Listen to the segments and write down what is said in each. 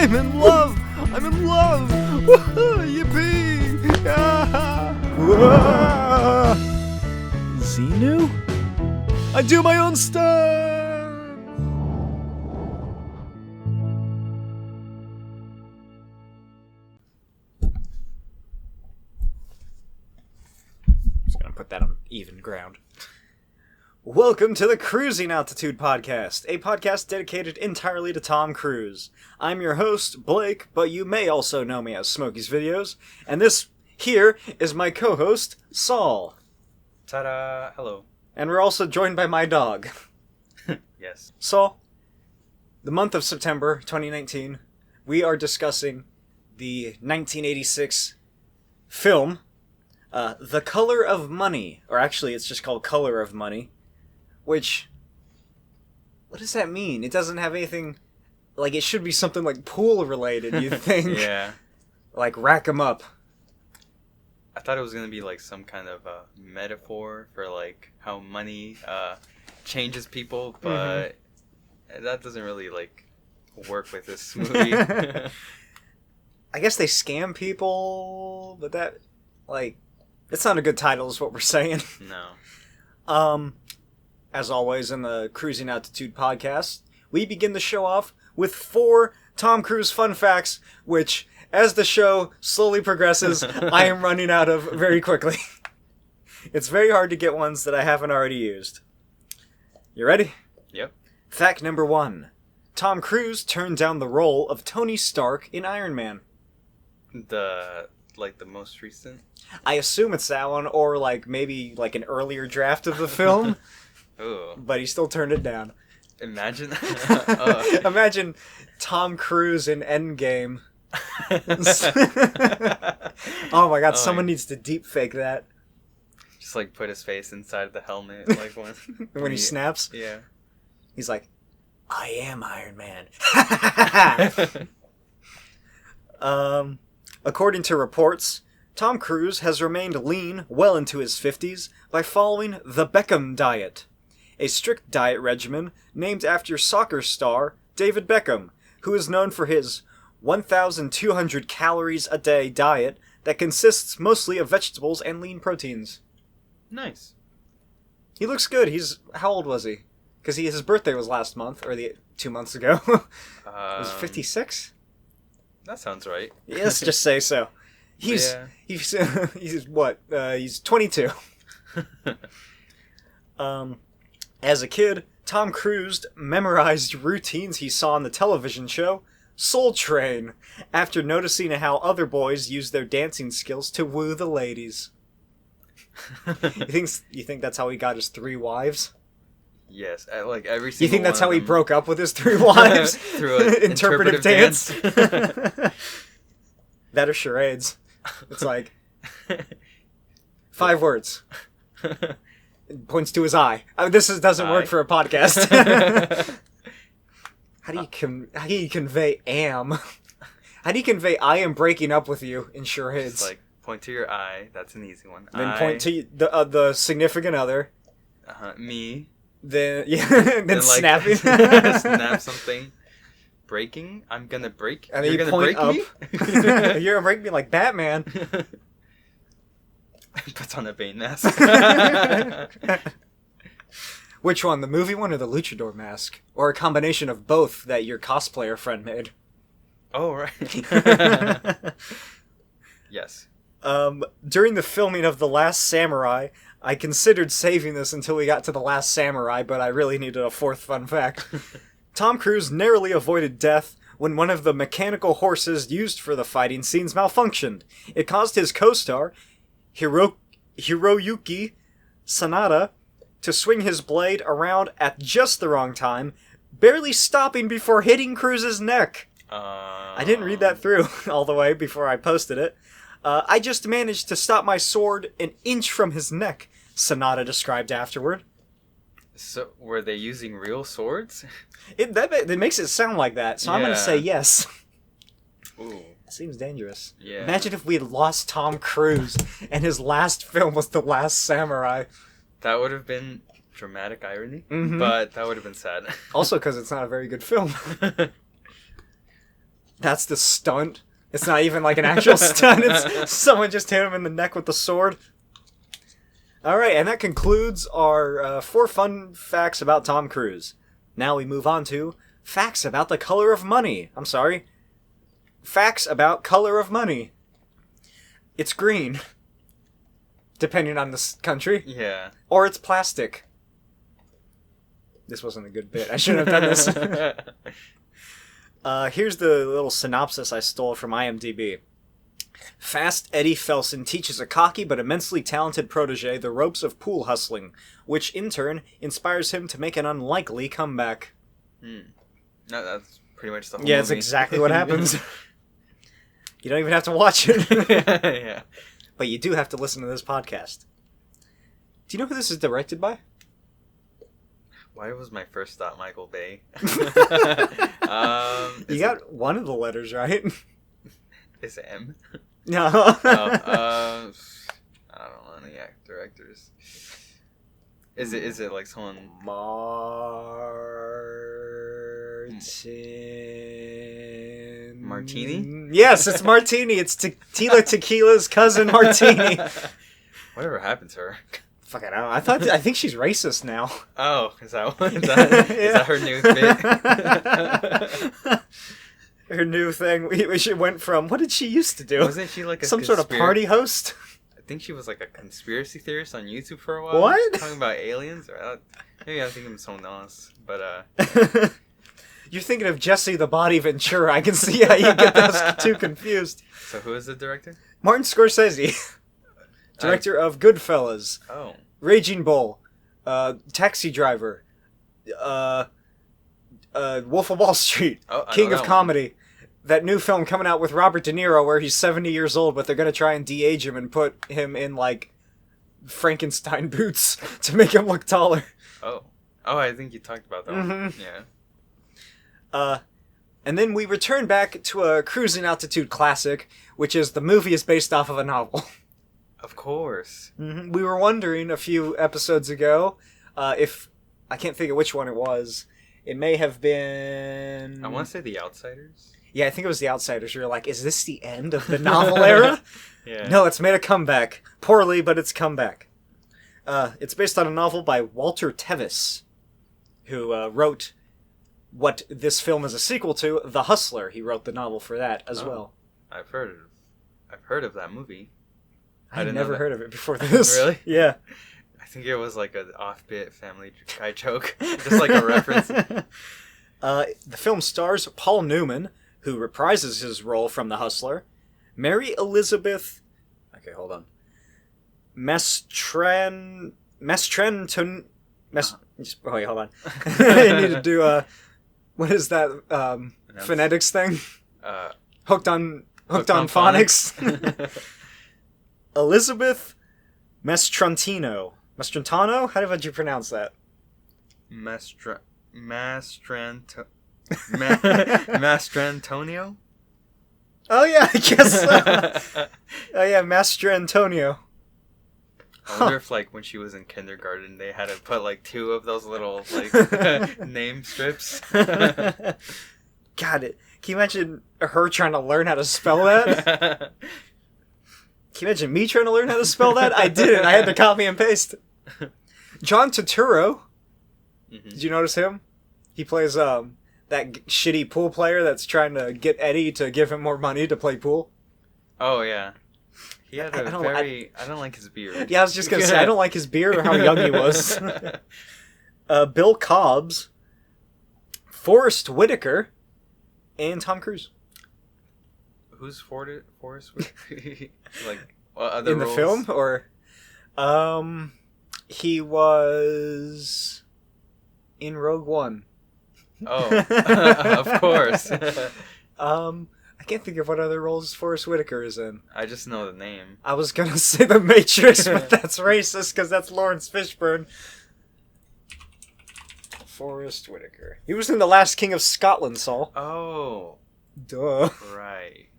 I'm in love! I'm in love! Woohoo! Yippee! Ah! Xenu? I do my own stuff! Just gonna put that on even ground. Welcome to the Cruising Altitude Podcast, a podcast dedicated entirely to Tom Cruise. I'm your host, Blake, but you may also know me as Smokey's Videos, and this here is my co-host, Saul. Ta-da! Hello. And we're also joined by my dog. Yes. Saul, the month of September 2019, we are discussing the 1986 film, The Color of Money, or actually it's just called Color of Money. Which, what does that mean? It doesn't have anything, like, it should be something, like, pool related, you'd think. Yeah. Like, rack 'em up. I thought it was going to be, like, some kind of metaphor for, like, how money changes people, but that doesn't really, like, work with this movie. I guess they scam people, but that, like, it's not a good title is what we're saying. No. As always in the Cruising Altitude podcast, we begin the show off with 4 Tom Cruise fun facts, which, as the show slowly progresses, I am running out of very quickly. It's very hard to get ones that I haven't already used. You ready? Yep. Fact number 1. Tom Cruise turned down the role of Tony Stark in Iron Man. The most recent? I assume it's that one, or, like, maybe, like, an earlier draft of the film. Ooh. But he still turned it down. Imagine. Imagine Tom Cruise in Endgame. Oh my god, someone needs to deep fake that. Just like put his face inside the helmet, like when he snaps. Yeah. He's like, I am Iron Man. According to reports, Tom Cruise has remained lean well into his 50s by following the Beckham diet, a strict diet regimen named after soccer star David Beckham, who is known for his 1,200 calories a day diet that consists mostly of vegetables and lean proteins. Nice. He looks good. How old was he? Because his birthday was last month, or 2 months ago. Was it 56? That sounds right. Yeah, let's just say so. He's what? He's 22. As a kid, Tom Cruise memorized routines he saw on the television show Soul Train after noticing how other boys used their dancing skills to woo the ladies. You think that's how he got his 3 wives? Yes, like every single. You think that's how he broke up with his 3 wives? Through an interpretive dance? That or charades. It's like 5 words. Points to his eye. This doesn't work for a podcast. How do you convey am? How do you convey I am breaking up with you in charades? Just like point to your eye. That's an easy one. Then point to the significant other. Me. Then then like, snapping. Snap something. Breaking. I'm gonna break. And then You're you gonna point break up. me. You're gonna break me like Batman. Puts on a Bane mask. Which one, the movie one or the luchador mask? Or a combination of both that your cosplayer friend made? Oh, right. Yes. During the filming of The Last Samurai, I considered saving this until we got to The Last Samurai, but I really needed a 4th fun fact. Tom Cruise narrowly avoided death when one of the mechanical horses used for the fighting scenes malfunctioned. It caused his co-star, Hiroyuki Sanada, to swing his blade around at just the wrong time, barely stopping before hitting Cruise's neck. I didn't read that through all the way before I posted it. I just managed to stop my sword an inch from his neck, Sanada described afterward. So, were they using real swords? It makes it sound like that, so I'm going to say yes. Ooh. Seems dangerous. Yeah. Imagine if we had lost Tom Cruise and his last film was The Last Samurai. That would have been dramatic irony, but that would have been sad. Also because it's not a very good film. That's the stunt. It's not even like an actual stunt. It's someone just hit him in the neck with the sword. All right, and that concludes our 4 fun facts about Tom Cruise. Now we move on to facts about the color of money. I'm sorry. Facts about color of money. It's green. Depending on the country. Yeah. Or it's plastic. This wasn't a good bit. I shouldn't have done this. Here's the little synopsis I stole from IMDb. Fast Eddie Felson teaches a cocky but immensely talented protege the ropes of pool hustling, which in turn inspires him to make an unlikely comeback. No, that's pretty much the whole Yeah, movie. it's exactly what happens. You don't even have to watch it. Yeah. But you do have to listen to this podcast. Do you know who this is directed by? Why was my first thought Michael Bay? You got one of the letters right. Is it M? No. I don't know any directors. Is it like someone? Martini? Yes, it's Martini. It's Tequila's cousin Martini. Whatever happened to her? Fuck, I don't know. I think she's racist now. Oh, is that her new thing? Her new thing. She went from, what did she used to do? Wasn't she like some sort of party host? I think she was like a conspiracy theorist on YouTube for a while. What? Talking about aliens? Or maybe I'm thinking of someone else. But You're thinking of Jesse the Body Ventura. I can see how you get those two confused. So who is the director? Martin Scorsese. Director of Goodfellas. Oh. Raging Bull. Taxi Driver. Wolf of Wall Street. Oh, King of Comedy. That new film coming out with Robert De Niro where he's 70 years old, but they're going to try and de-age him and put him in, like, Frankenstein boots to make him look taller. Oh, I think you talked about that one. Yeah. And then we return back to a Cruising Altitude classic, which is the movie is based off of a novel. Of course. Mm-hmm. We were wondering a few episodes ago if... I can't think of which one it was. It may have been... I want to say The Outsiders. Yeah, I think it was The Outsiders. You were like, is this the end of the novel era? Yeah. No, it's made a comeback. Poorly, but it's come back. It's based on a novel by Walter Tevis, who wrote what this film is a sequel to, The Hustler. He wrote the novel for that as well. I've heard of that movie. I'd never heard of it before this. Really? Yeah. I think it was like an off-bit Family Guy joke. Just like a reference. The film stars Paul Newman, who reprises his role from The Hustler, Mary Elizabeth... Okay, hold on. Wait, hold on. I need to do what is that phonetics thing? Hooked on phonics. Elizabeth Mastrantino. Mastrantano? How did you pronounce that? Mastrantonio? Oh yeah, I guess so. Oh yeah, Mastrantonio. I wonder if, like, when she was in kindergarten, they had to put, like, 2 of those little, like, name strips. God, can you imagine her trying to learn how to spell that? Can you imagine me trying to learn how to spell that? I didn't. I had to copy and paste. John Turturro. Mm-hmm. Did you notice him? He plays that shitty pool player that's trying to get Eddie to give him more money to play pool. Oh, yeah. He had I don't like his beard. Yeah, I was just going to say, I don't like his beard or how young he was. Bill Cobbs, Forrest Whitaker, and Tom Cruise. Who's Forrest Whitaker? Like, what other in the roles? film? Or, he was in Rogue One. Oh, of course. I can't think of what other roles Forrest Whitaker is in. I just know the name. I was gonna say The Matrix, but that's racist because that's Lawrence Fishburne. Forrest Whitaker. He was in The Last King of Scotland, Saul. Oh. Duh. Right.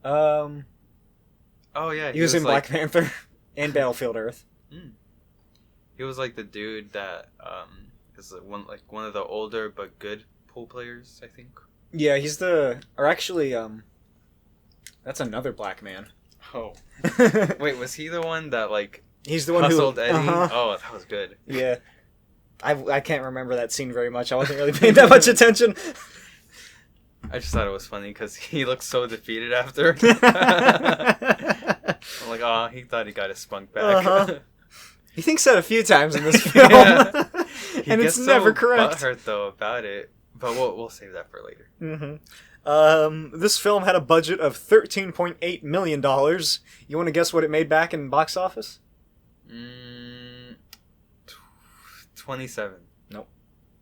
Oh yeah. He was in Black Panther and Battlefield Earth. He was like the dude that is one of the older but good pool players, I think. Yeah, he's the... Or actually, that's another black man. Oh. Wait, was he the one that, like, he's the one hustled who... Eddie? Uh-huh. Oh, that was good. Yeah. I can't remember that scene very much. I wasn't really paying that much attention. I just thought it was funny because he looked so defeated after. I'm like, oh, he thought he got his spunk back. Uh-huh. He thinks that a few times in this film. Yeah. And it's never correct. Butthurt, though, about it. But we'll save that for later. Mm-hmm. This film had a budget of $13.8 million. You want to guess what it made back in box office? 27. Nope.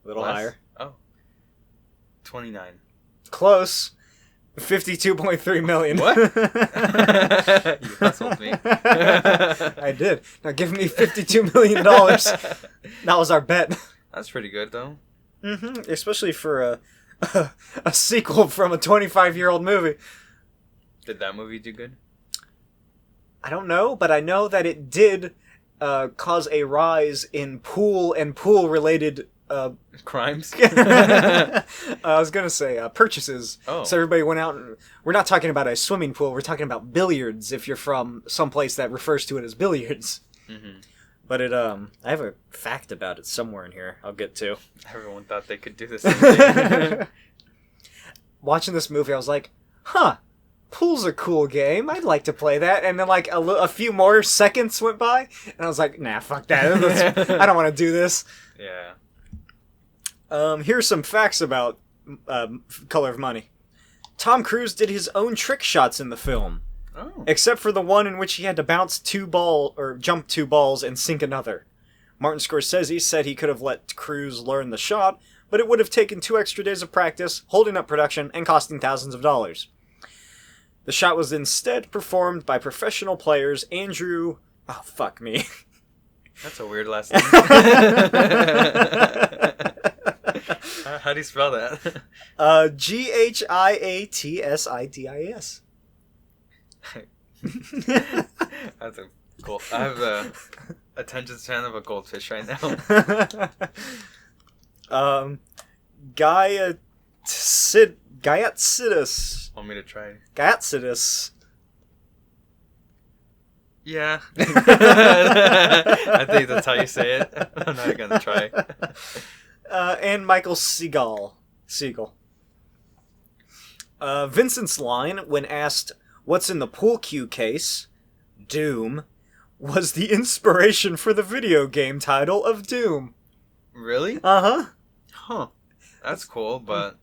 A little Less? higher. Oh. 29. Close. 52.3 million. What? You hustled me. I did. Now give me $52 million. That was our bet. That's pretty good, though. Mm-hmm. Especially for a sequel from a 25-year-old movie. Did that movie do good? I don't know, but I know that it did cause a rise in pool and pool-related crimes. I was gonna say purchases. Oh. So everybody went out and we're not talking about a swimming pool. We're talking about billiards. If you're from someplace that refers to it as billiards. Mm-hmm. But I have a fact about it somewhere in here. I'll get to. Everyone thought they could do the same thing. Watching this movie, I was like, huh. Pool's a cool game. I'd like to play that. And then like a few more seconds went by, and I was like, nah, fuck that. I don't want to do this. Yeah. Here's some facts about Color of Money. Tom Cruise did his own trick shots in the film, except for the one in which he had to jump 2 balls and sink another. Martin Scorsese said he could have let Cruise learn the shot, but it would have taken 2 extra days of practice, holding up production, and costing thousands of dollars. The shot was instead performed by professional players Andrew... Oh, fuck me. That's a weird last name. How do you spell that? Ghiattsidis. That's a cool. I have the attention span of a goldfish right now. Gaiatsidis. Want me to try? Gaiatsidis. Yeah. I think that's how you say it. I'm not gonna try. And Michael Seagal. Vincent's line, when asked, what's in the pool cue case, Doom, was the inspiration for the video game title of Doom. Really? Uh-huh. Huh. That's cool, but...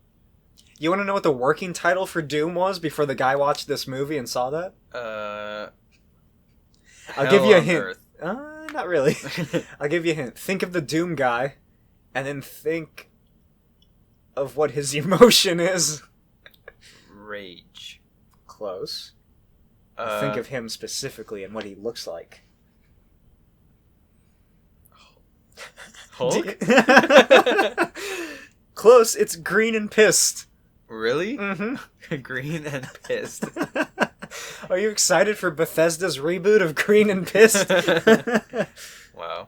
You want to know what the working title for Doom was before the guy watched this movie and saw that? I'll give you a hint. Not really. I'll give you a hint. Think of the Doom guy, and then think of what his emotion is. Rage. Close. Think of him specifically and what he looks like. Hulk? Close. It's green and pissed. Really? Mm-hmm. Green and pissed. Are you excited for Bethesda's reboot of Green and Pissed? Wow.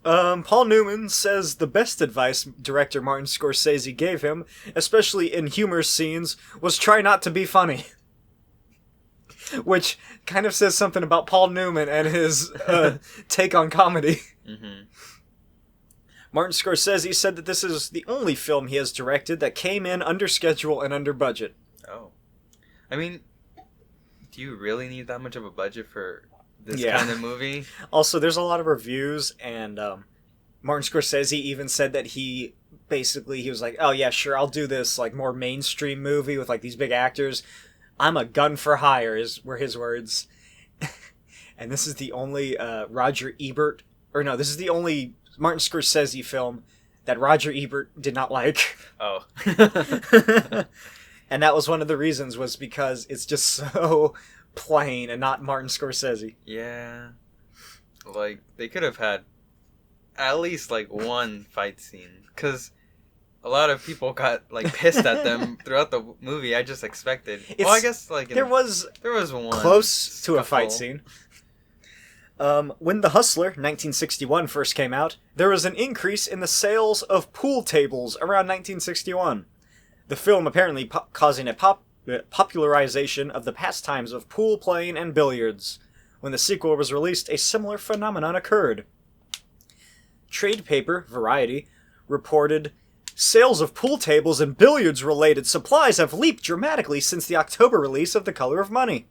Paul Newman says the best advice director Martin Scorsese gave him, especially in humor scenes, was try not to be funny. Which kind of says something about Paul Newman and his take on comedy. Mm-hmm. Martin Scorsese said that this is the only film he has directed that came in under schedule and under budget. Oh. I mean, do you really need that much of a budget for this Yeah. kind of movie? Also, there's a lot of reviews, and Martin Scorsese even said that he was like, oh yeah, sure, I'll do this like more mainstream movie with like these big actors. I'm a gun for hire, were his words. And this is the only this is the only Martin Scorsese film that Roger Ebert did not like. Oh. And that was one of the reasons, was because it's just so plain and not Martin Scorsese. Yeah. Like, they could have had at least, like, one fight scene. Because a lot of people got, like, pissed at them throughout the movie. I just expected... well, I guess, like... There was one. Close to a fight scuffle. scene. When The Hustler, 1961, first came out, there was an increase in the sales of pool tables around 1961. The film apparently causing a popularization of the pastimes of pool playing and billiards. When the sequel was released, a similar phenomenon occurred. Trade paper, Variety, reported, sales of pool tables and billiards-related supplies have leaped dramatically since the October release of The Color of Money.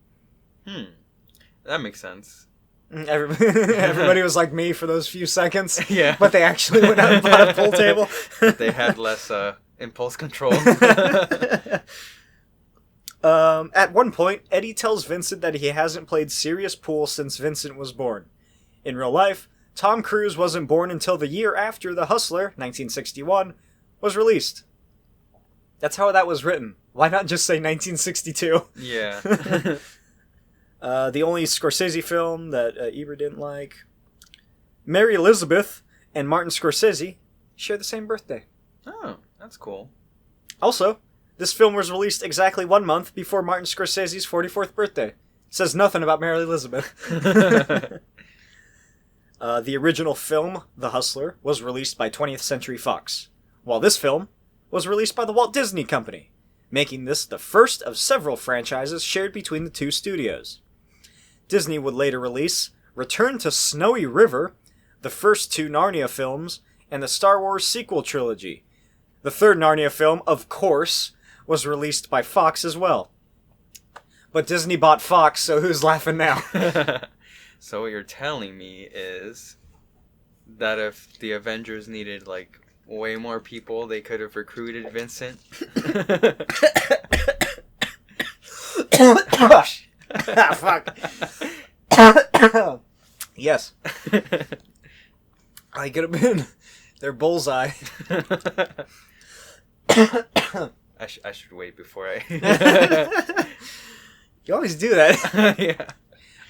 That makes sense. Everybody was like me for those few seconds. Yeah. But they actually went out and bought a pool table. They had less impulse control. At one point, Eddie tells Vincent that he hasn't played serious pool since Vincent was born. In real life, Tom Cruise wasn't born until the year after The Hustler, 1961, was released. That's how that was written. Why not just say 1962? Yeah. The only Scorsese film that Ebert didn't like. Mary Elizabeth and Martin Scorsese share the same birthday. Oh, that's cool. Also, this film was released exactly 1 month before Martin Scorsese's 44th birthday. Says nothing about Mary Elizabeth. The original film, The Hustler, was released by 20th Century Fox, while this film was released by the Walt Disney Company, making this the first of several franchises shared between the two studios. Disney would later release Return to Snowy River, the first two Narnia films, and the Star Wars sequel trilogy. The third Narnia film, of course, was released by Fox as well. But Disney bought Fox, so who's laughing now? So what you're telling me is that if the Avengers needed, like, way more people, they could have recruited Vincent? Fuck. Yes. I could have been their bullseye. I should wait before I... You always do that. Yeah.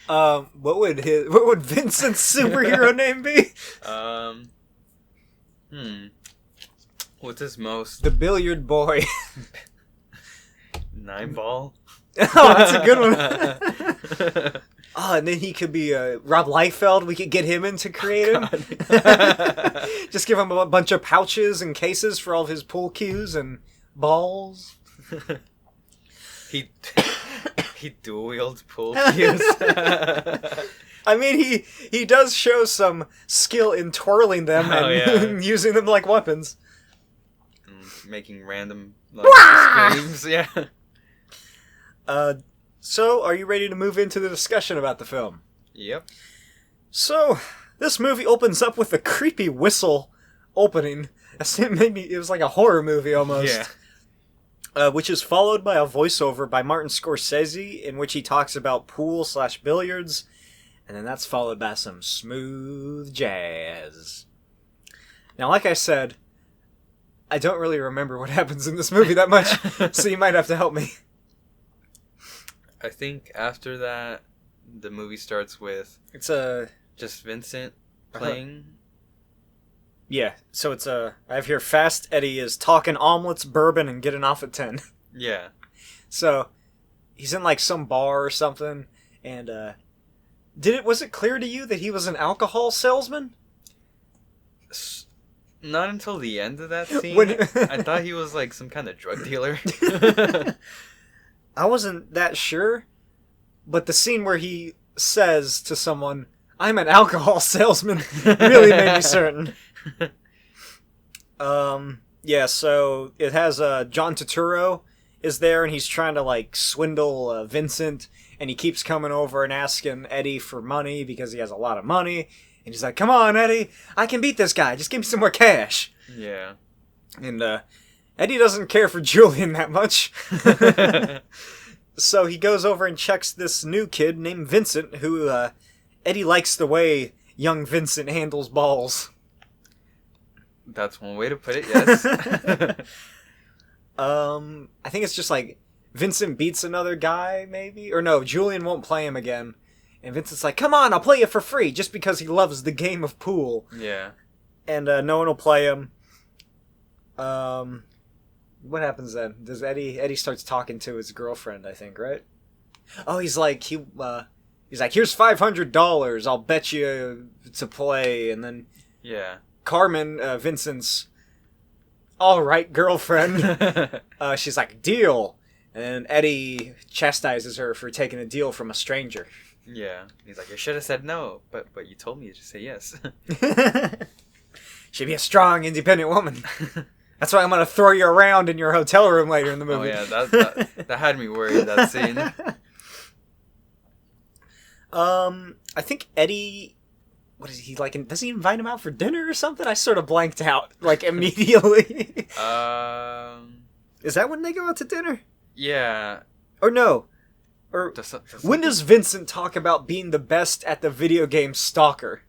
What would Vincent's superhero name be? What's his most... The Billiard Boy. 9-ball? Oh, that's a good one. Oh, and then he could be Rob Liefeld. We could get him in to create him. Just give him a bunch of pouches and cases for all of his pool cues and balls. He dual wields pool cues. I mean, he does show some skill in twirling them and using them like weapons. And making random screams, yeah. So, are you ready to move into the discussion about the film? Yep. So, this movie opens up with a creepy whistle opening. Maybe it was like a horror movie almost. Yeah. Which is followed by a voiceover by Martin Scorsese in which he talks about pool/billiards, and then that's followed by some smooth jazz. Now, like I said, I don't really remember what happens in this movie that much, so you might have to help me. I think after that, the movie starts with just Vincent playing. Yeah, so it's I have here Fast Eddie is talking omelets, bourbon, and getting off at 10. Yeah. So he's in like some bar or something, and was it clear to you that he was an alcohol salesman? Not until the end of that scene. I thought he was like some kind of drug dealer. I wasn't that sure, but the scene where he says to someone, "I'm an alcohol salesman," really made me certain. Yeah, so it has John Turturro is there, and he's trying to like swindle Vincent, and he keeps coming over and asking Eddie for money because he has a lot of money, and he's like, "Come on, Eddie, I can beat this guy. Just give me some more cash." Yeah. And Eddie doesn't care for Julian that much. So he goes over and checks this new kid named Vincent, who Eddie likes the way young Vincent handles balls. That's one way to put it, yes. I think it's just like Vincent beats another guy, maybe? Or no, Julian won't play him again. And Vincent's like, "Come on, I'll play you for free," just because he loves the game of pool. Yeah. And no one will play him. What happens then? Does Eddie starts talking to his girlfriend, I think, right? Oh, he's like, he's like, "Here's $500, I'll bet you to play." And then yeah, Carmen, Vincent's all right, girlfriend. She's like, deal. And then Eddie chastises her for taking a deal from a stranger. Yeah. He's like, you should have said no, but you told me to say yes. She'd be a strong, independent woman. That's why I'm going to throw you around in your hotel room later in the movie. Oh, yeah. That had me worried, that scene. I think Eddie... What is he like? Does he invite him out for dinner or something? I sort of blanked out, like, immediately. Is that when they go out to dinner? Yeah. Or no. Or when does Vincent talk about being the best at the video game Stalker?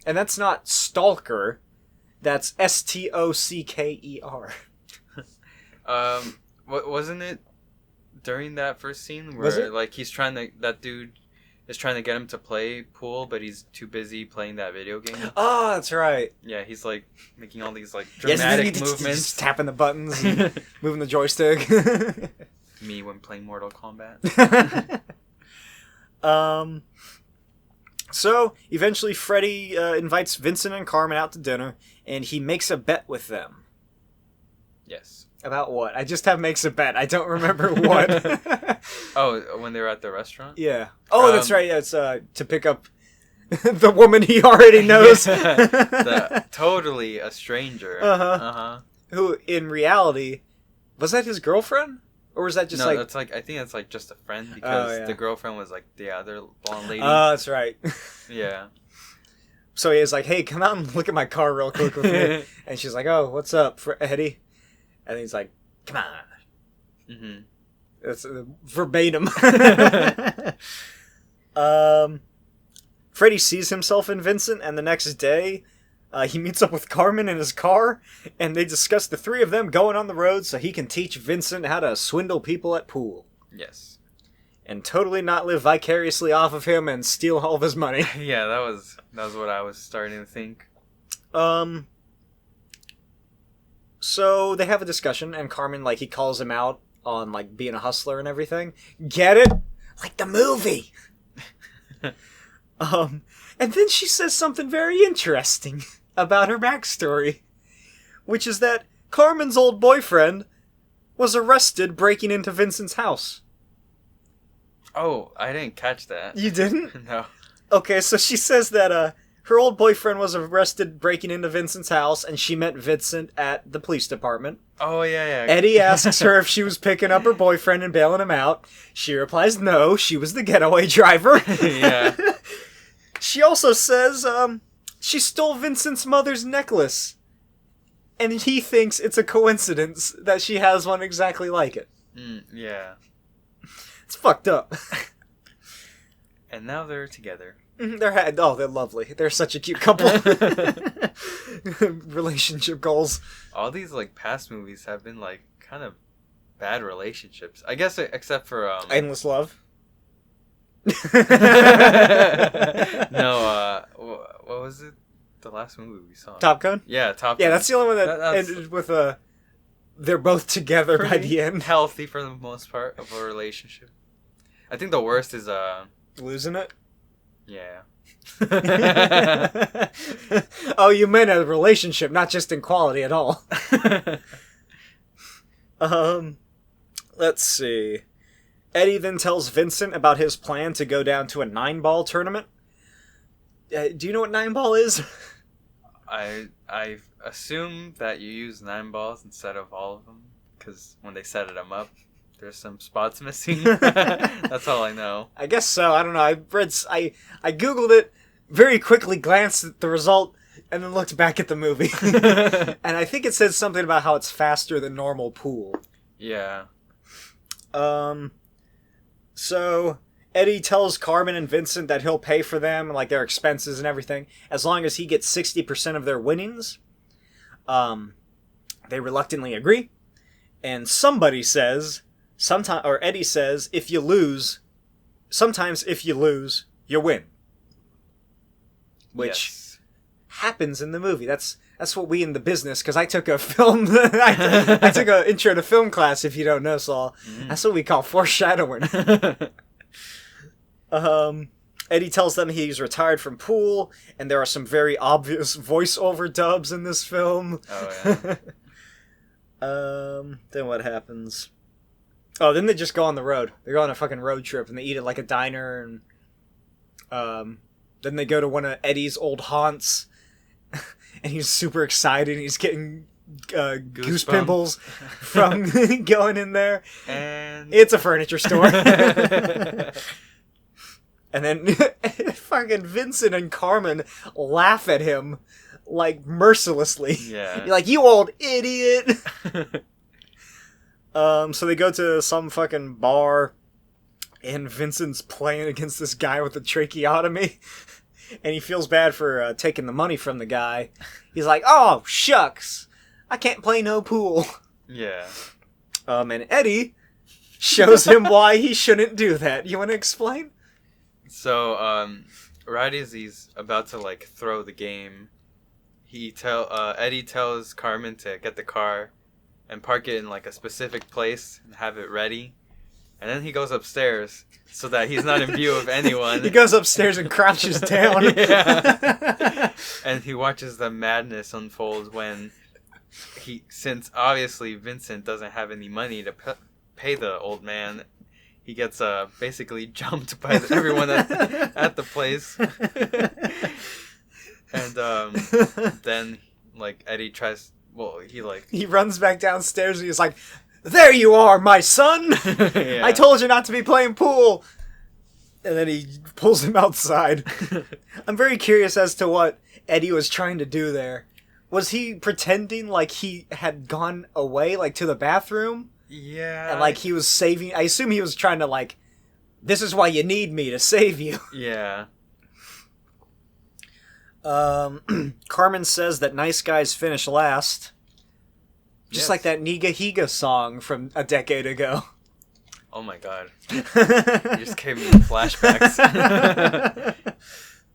And that's not Stalker. That's Stocker. Wasn't it during that first scene Was where, it? like, that dude is trying to get him to play pool, but he's too busy playing that video game? Oh, that's right. Yeah, he's, like, making all these, like, dramatic movements. Just tapping the buttons and moving the joystick. Me when playing Mortal Kombat. So, eventually Freddy invites Vincent and Carmen out to dinner, and he makes a bet with them. Yes. About what? I just have makes a bet. I don't remember what. Oh, when they were at the restaurant? Yeah. Oh, that's right. Yeah, it's to pick up the woman he already knows. Totally a stranger. Who, in reality, was that his girlfriend? Or was that just no, like... that's like, I think that's like just a friend, because the girlfriend was like the other blonde lady. Oh, that's right. Yeah. So he was like, hey, come out and look at my car real quick with me. And she's like, oh, what's up, Eddie? And he's like, come on. Mm-hmm. That's verbatim. Freddy sees himself in Vincent, and the next day he meets up with Carmen in his car, and they discuss the three of them going on the road so he can teach Vincent how to swindle people at pool. Yes. And totally not live vicariously off of him and steal all of his money. Yeah, that was what I was starting to think. So they have a discussion, and Carmen, like, he calls him out on, like, being a hustler and everything. Get it? Like the movie! And then she says something very interesting about her backstory, which is that Carmen's old boyfriend was arrested breaking into Vincent's house. Oh, I didn't catch that. You didn't? No. Okay, so she says that her old boyfriend was arrested breaking into Vincent's house, and she met Vincent at the police department. Oh, yeah. Eddie asks her if she was picking up her boyfriend and bailing him out. She replies no, she was the getaway driver. Yeah. She also says she stole Vincent's mother's necklace. And he thinks it's a coincidence that she has one exactly like it. Yeah. It's fucked up. And now they're together. They're lovely. They're such a cute couple. Relationship goals. All these, like, past movies have been, like, kind of bad relationships. I guess except for Endless Love. No, what was it? The last movie we saw. Top Gun? Yeah, Top Gun. Yeah, that's the only one that ended with they're both together by the end. Healthy for the most part of a relationship. I think the worst is losing it? Yeah. Oh, you meant a relationship, not just in quality at all. Let's see. Eddie then tells Vincent about his plan to go down to a 9-ball tournament. Do you know what 9-ball is? I assume that you use 9 balls instead of all of them, because when they set them up, there's some spots missing. That's all I know. I guess so. I don't know. I googled it, very quickly glanced at the result, and then looked back at the movie. And I think it says something about how it's faster than normal pool. Yeah. So Eddie tells Carmen and Vincent that he'll pay for them, like their expenses and everything, as long as he gets 60% of their winnings. They reluctantly agree, and somebody says, Eddie says, sometimes if you lose, you win. Which happens in the movie. That's what we in the business, because I took a film, I took an intro to film class, if you don't know, Saul. That's what we call foreshadowing. Eddie tells them he's retired from pool, and there are some very obvious voiceover dubs in this film. Oh, yeah. Then what happens? Oh, then they just go on the road. They go on a fucking road trip, and they eat at like a diner, and then they go to one of Eddie's old haunts, and he's super excited. He's getting goose pimples from going in there. And it's a furniture store. And then fucking Vincent and Carmen laugh at him like mercilessly. Yeah. You're like, you old idiot. So they go to some fucking bar, and Vincent's playing against this guy with a tracheotomy, and he feels bad for taking the money from the guy. He's like, oh, shucks, I can't play no pool. Yeah. And Eddie shows him why he shouldn't do that. You want to explain? So, right as he's about to, like, throw the game, Eddie tells Carmen to get the car and park it in, like, a specific place and have it ready. And then he goes upstairs so that he's not in view of anyone. He goes upstairs and crouches down. Yeah. And he watches the madness unfold when since obviously Vincent doesn't have any money to pay the old man, he gets basically jumped by everyone at the place. And then, like, Eddie tries... Well, he runs back downstairs and he's like, there you are, my son! Yeah. I told you not to be playing pool! And then he pulls him outside. I'm very curious as to what Eddie was trying to do there. Was he pretending like he had gone away, like, to the bathroom? Yeah. And, like, he was saving... I assume he was trying to, like, this is why you need me, to save you. Yeah. Carmen says that nice guys finish last. Just like that Niga Higa song from a decade ago. Oh my god. You just gave me flashbacks.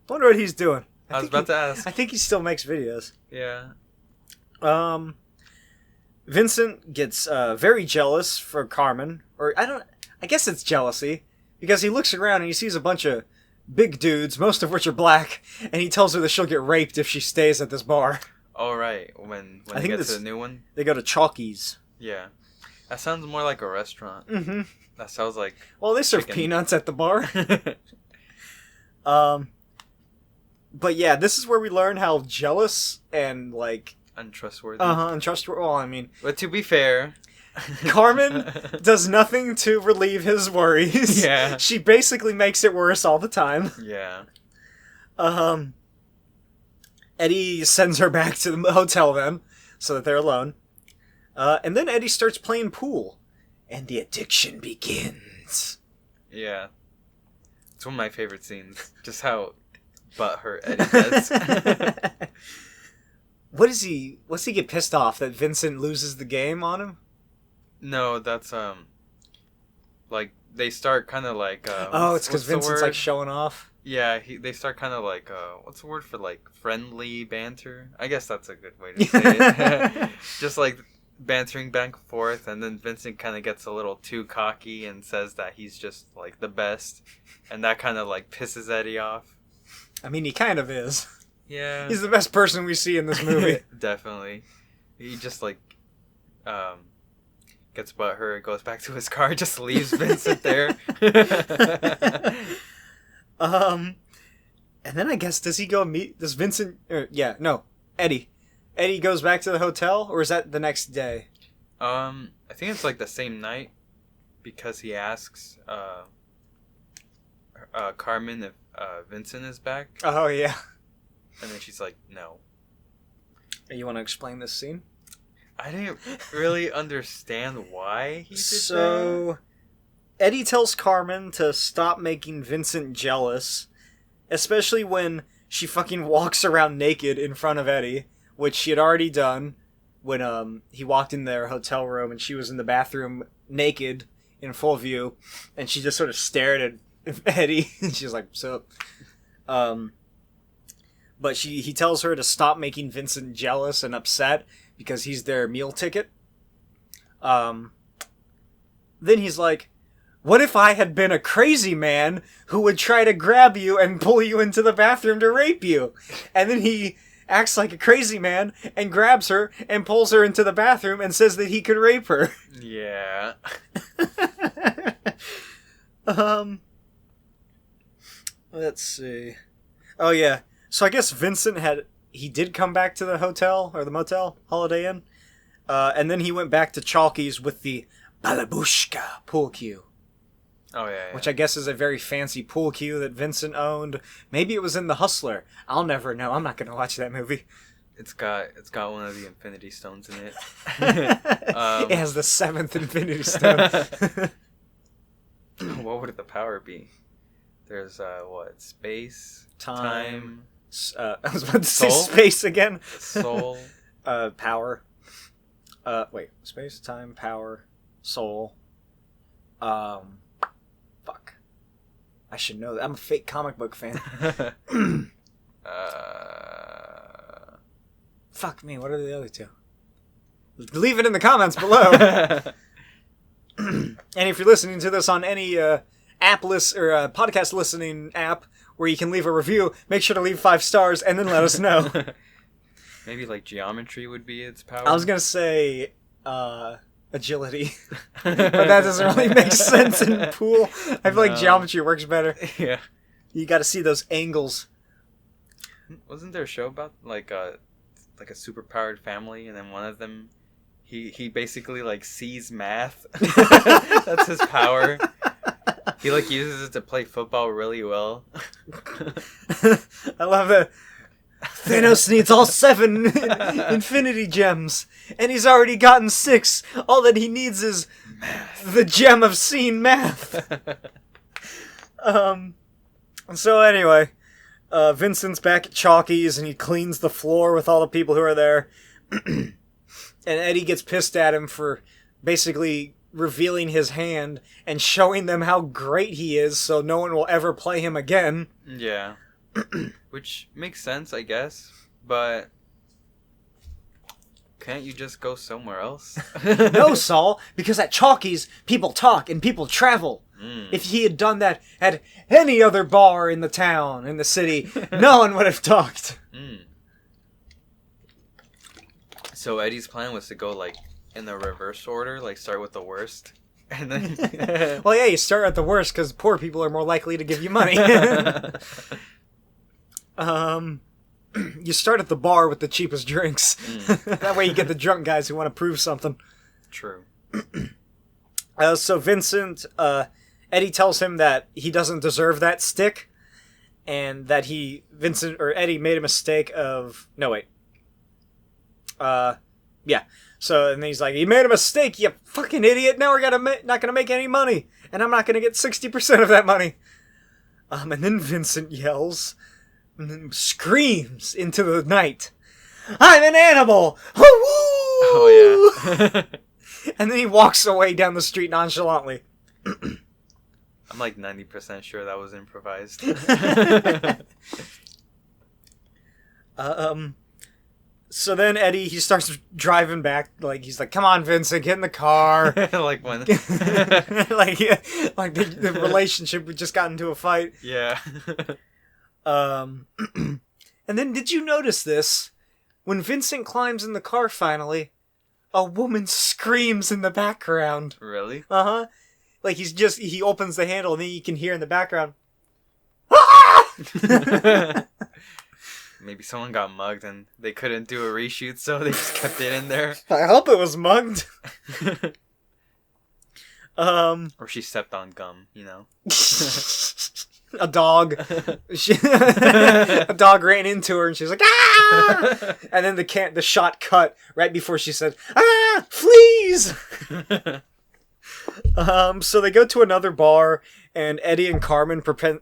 Wonder what he's doing. I was about to ask. I think he still makes videos. Yeah. Vincent gets very jealous for Carmen. I guess it's jealousy. Because he looks around and he sees a bunch of big dudes, most of which are black, and he tells her that she'll get raped if she stays at this bar. Oh, right. When they get to the new one? They go to Chalky's. Yeah. That sounds more like a restaurant. Mm-hmm. That sounds like... Well, they serve peanuts at the bar. But yeah, this is where we learn how jealous and, like... Untrustworthy. Untrustworthy. Well, I mean... But to be fair... Carmen does nothing to relieve his worries. Yeah. She basically makes it worse all the time. Yeah. Eddie sends her back to the hotel then, so that they're alone. And then Eddie starts playing pool. And the addiction begins. Yeah. It's one of my favorite scenes. Just how butthurt Eddie gets. What's he get pissed off that Vincent loses the game on him? No, that's, like, they start kind of like, it's because Vincent's, like, showing off? Yeah, they start kind of like, what's the word for, like, friendly banter? I guess that's a good way to say it. Just, like, bantering back and forth, and then Vincent kind of gets a little too cocky and says that he's just, like, the best, and that kind of, like, pisses Eddie off. I mean, he kind of is. Yeah. He's the best person we see in this movie. Definitely. He just, like, gets butthurt, goes back to his car, just leaves Vincent there. And then I guess, does Vincent... Eddie. Eddie goes back to the hotel, or is that the next day? I think it's like the same night, because he asks Carmen if Vincent is back. Oh, yeah. And then she's like, no. You want to explain this scene? I didn't really understand why he did that. So, Eddie tells Carmen to stop making Vincent jealous, especially when she fucking walks around naked in front of Eddie, which she had already done when he walked in their hotel room and she was in the bathroom naked in full view, and she just sort of stared at Eddie, and she's like, "What's up?" But he tells her to stop making Vincent jealous and upset because he's their meal ticket. Then he's like, what if I had been a crazy man who would try to grab you and pull you into the bathroom to rape you? And then acts like a crazy man and grabs her and pulls her into the bathroom and says that he could rape her. Yeah. Let's see. Oh yeah. So I guess Vincent did come back to the hotel or the motel, Holiday Inn, and then he went back to Chalky's with the Balabushka pool cue. Oh yeah. Which I guess is a very fancy pool cue that Vincent owned. Maybe it was in The Hustler. I'll never know. I'm not going to watch that movie. It's got one of the Infinity Stones in it. It has the 7th Infinity Stone. What would the power be? There's space, time. I was about to say soul? space again. Soul. Power. Space, time, power, soul. Fuck. I should know that. I'm a fake comic book fan. Fuck me. What are the other two? Leave it in the comments below. And if you're listening to this on any podcast listening app where you can leave a review, make sure to leave 5 stars and then let us know. Maybe like geometry would be its power. I was gonna say agility, but that doesn't really make sense in pool. I feel like geometry works better. Yeah, you got to see those angles. Wasn't there a show about like a super powered family, and then one of them he basically like sees math. That's his power. He like uses it to play football really well. I love that. Thanos needs all 7 infinity gems, and he's already gotten 6. All that he needs is math. The gem of seeing math. So anyway, Vincent's back at Chalky's, and he cleans the floor with all the people who are there. And Eddie gets pissed at him for basically revealing his hand and showing them how great he is, so no one will ever play him again. Yeah. Which makes sense, I guess, but can't you just go somewhere else? No, Saul, because at Chalky's, people talk and people travel. If he had done that at any other bar in the town, in the city, no one would have talked. So Eddie's plan was to go, like, in the reverse order, like, start with the worst, and then... Well, yeah, you start at the worst, because poor people are more likely to give you money. You start at the bar with the cheapest drinks. That way you get the drunk guys who want to prove something. True. So Vincent, Eddie tells him that he doesn't deserve that stick, and that Eddie made a mistake of... No, wait. Yeah. So, and he's like, you made a mistake, you fucking idiot. Now we're not gonna make any money, and I'm not gonna get 60% of that money. And then Vincent yells... and then screams into the night, I'm an animal! Woo-woo! Oh, yeah. And then he walks away down the street nonchalantly. I'm like 90% sure that was improvised. So then Eddie, he starts driving back, like, he's like, come on, Vincent, get in the car. Like when... like the relationship, we just got into a fight. Yeah. And then did you notice this? When Vincent climbs in the car finally, a woman screams in the background. Really? Uh-huh. Like he opens the handle and then you can hear in the background. Maybe someone got mugged and they couldn't do a reshoot, so they just kept it in there. I hope it was mugged. Or she stepped on gum, you know? A dog. A dog ran into her and she was like, ah! And then the shot cut right before she said, ah, fleas! So they go to another bar and Eddie and Carmen pretend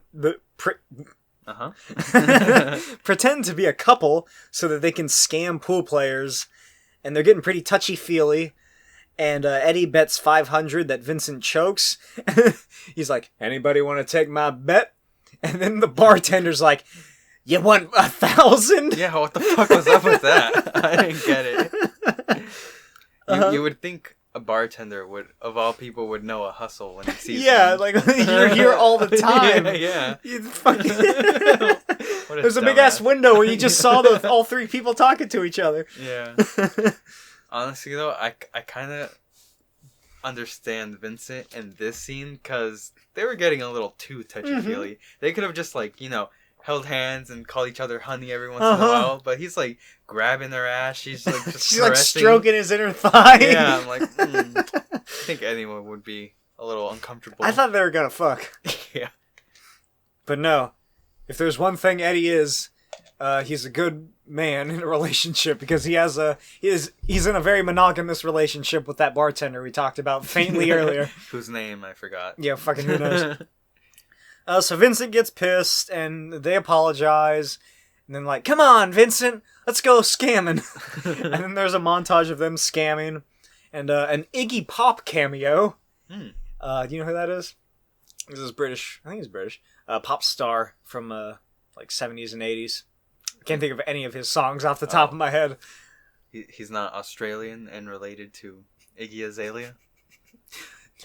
to be a couple so that they can scam pool players. And they're getting pretty touchy-feely. And Eddie bets $500 that Vincent chokes. He's like, anybody want to take my bet? And then the bartender's like, you want 1,000? Yeah, what the fuck was up with that? I didn't get it. You would think a bartender would, of all people, would know a hustle when he sees yeah, one. like, you're here all the time. Yeah. You fucking... There's a big-ass window where you just saw all three people talking to each other. Yeah. Honestly, though, I kind of understand Vincent in this scene because they were getting a little too touchy-feely. They could have just, like, held hands and called each other honey every once in a while, but he's, like, grabbing their ass. She's, like, just she's, like, stroking his inner thigh. Yeah, I'm like, I think anyone would be a little uncomfortable. I thought they were gonna fuck. Yeah. But no. If there's one thing Eddie is, he's a good man in a relationship because he's in a very monogamous relationship with that bartender we talked about faintly earlier. Whose name I forgot. Yeah, fucking who knows. So Vincent gets pissed and they apologize. And then like, come on, Vincent, let's go scamming. And then there's a montage of them scamming. And an Iggy Pop cameo. Do you know who that is? This is British. I think he's British. Pop star from like 70s and 80s. I can't think of any of his songs off the top of my head. He's not Australian and related to Iggy Azalea?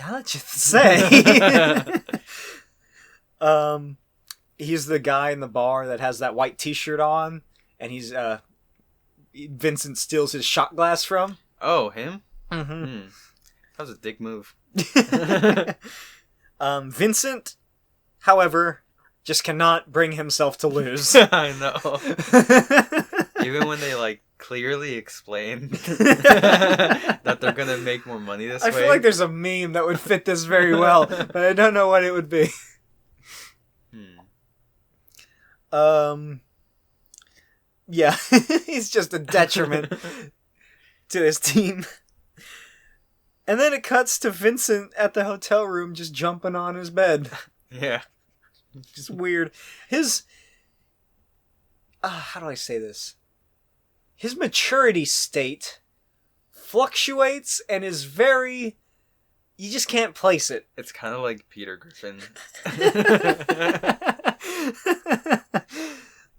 Now that you say. He's the guy in the bar that has that white t-shirt on, and he's Vincent steals his shot glass from. Oh, him? Mm-hmm. That was a dick move. Vincent, however, just cannot bring himself to lose. I know. Even when they, like, clearly explain that they're gonna make more money this way. I feel like there's a meme that would fit this very well, but I don't know what it would be. Yeah, he's just a detriment to his team. And then it cuts to Vincent at the hotel room just jumping on his bed. Yeah. Just weird. His... how do I say this? His maturity state fluctuates and is very... You just can't place it. It's kind of like Peter Griffin.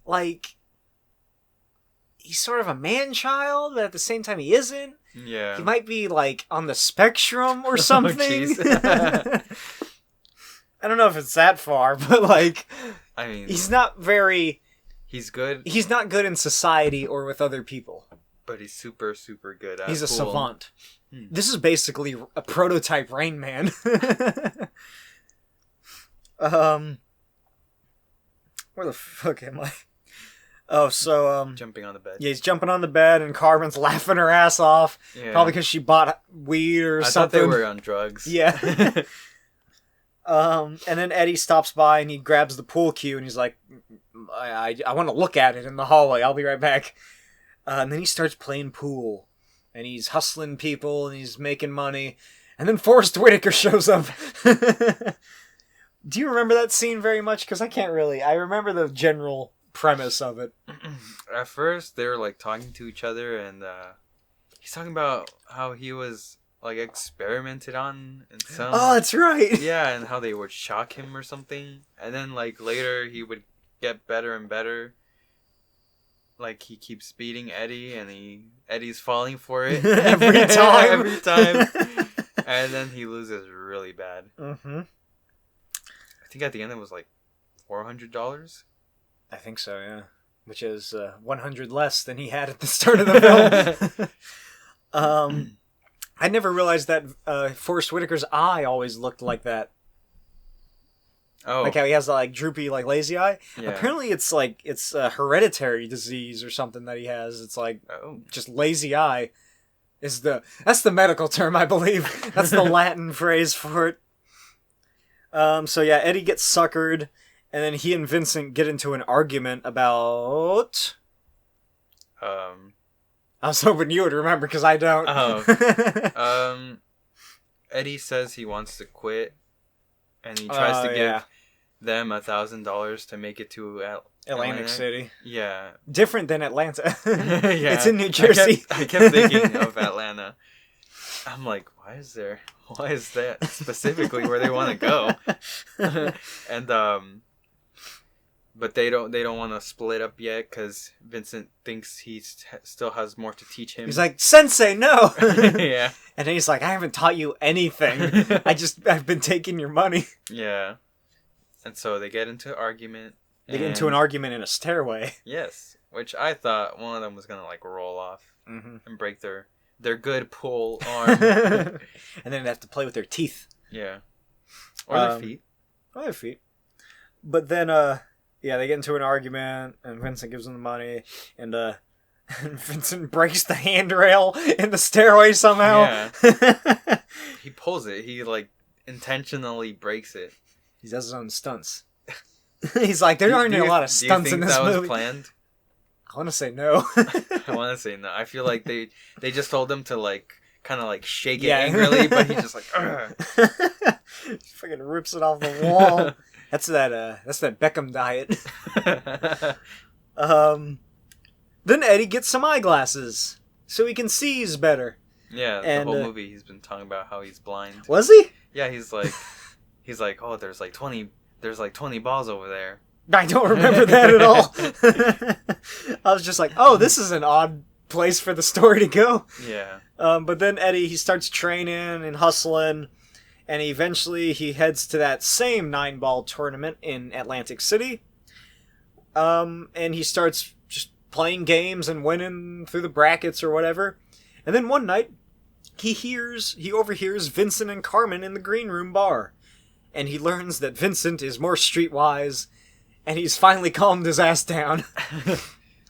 Like... He's sort of a man-child, but at the same time he isn't. Yeah. He might be, like, on the spectrum or something. Oh, I don't know if it's that far, but, like... I mean... He's not very... He's good. He's not good in society or with other people. But he's super, super good at He's a pool. savant. This is basically a prototype Rain Man. Where the fuck am I? Oh, so, Jumping on the bed. Yeah, he's jumping on the bed, and Carmen's laughing her ass off. Yeah. Probably because she bought weed or something. I thought they were on drugs. Yeah. And then Eddie stops by, and he grabs the pool cue, and he's like, I want to look at it in the hallway. I'll be right back. And then he starts playing pool. And he's hustling people, and he's making money. And then Forrest Whitaker shows up. Do you remember that scene very much? Because I can't really. I remember the general premise of it. At first, they were, like, talking to each other, and he's talking about how he was, like, experimented on in some... Oh, that's right! Yeah, and how they would shock him or something. And then, like, later he would get better and better. Like, he keeps beating Eddie, and Eddie's falling for it. Every time! Every time. And then he loses really bad. Mm-hmm. I think at the end it was, like, $400? I think so, yeah. Which is 100 less than he had at the start of the film. I never realized that Forrest Whitaker's eye always looked like that. Oh. Like how he has the like droopy, like lazy eye. Yeah. Apparently it's like, it's a hereditary disease or something that he has. It's like, just lazy eye. That's the medical term, I believe. That's the Latin phrase for it. So yeah, Eddie gets suckered. And then he and Vincent get into an argument about... I was hoping you would remember, because I don't. Eddie says he wants to quit, and he tries to give them $1,000 to make it to Atlantic City. Yeah. Different than Atlanta. Yeah. It's in New Jersey. I kept thinking of Atlanta. I'm like, why is that specifically where they want to go? And, but they don't want to split up yet because Vincent thinks he still has more to teach him. He's like, Sensei, no! Yeah. And then he's like, I haven't taught you anything. I've been taking your money. Yeah. And so they get into an argument. They get into an argument in a stairway. Yes, which I thought one of them was gonna like roll off and break their good pull arm, and then they have to play with their teeth. Yeah, or their feet. Or their feet. But then, they get into an argument, and Vincent gives them the money, and Vincent breaks the handrail in the stairway somehow. Yeah. He pulls it. He like intentionally breaks it. He does his own stunts. He's like, there aren't a lot of stunts in this movie. That was planned? I want to say no. I want to say no. I feel like they just told him to like kind of like shake it angrily, but he just like fucking rips it off the wall. That's that Beckham diet. Then Eddie gets some eyeglasses so he can see better. Yeah, and, the whole movie he's been talking about how he's blind. Was he? Yeah, he's like, oh, there's like 20 balls over there. I don't remember that at all. I was just like, oh, this is an odd place for the story to go. Yeah. But then Eddie, he starts training and hustling, and eventually he heads to that same 9-ball tournament in Atlantic City. And he starts just playing games and winning through the brackets or whatever. And then one night, he overhears Vincent and Carmen in the green room bar. And he learns that Vincent is more streetwise, and he's finally calmed his ass down.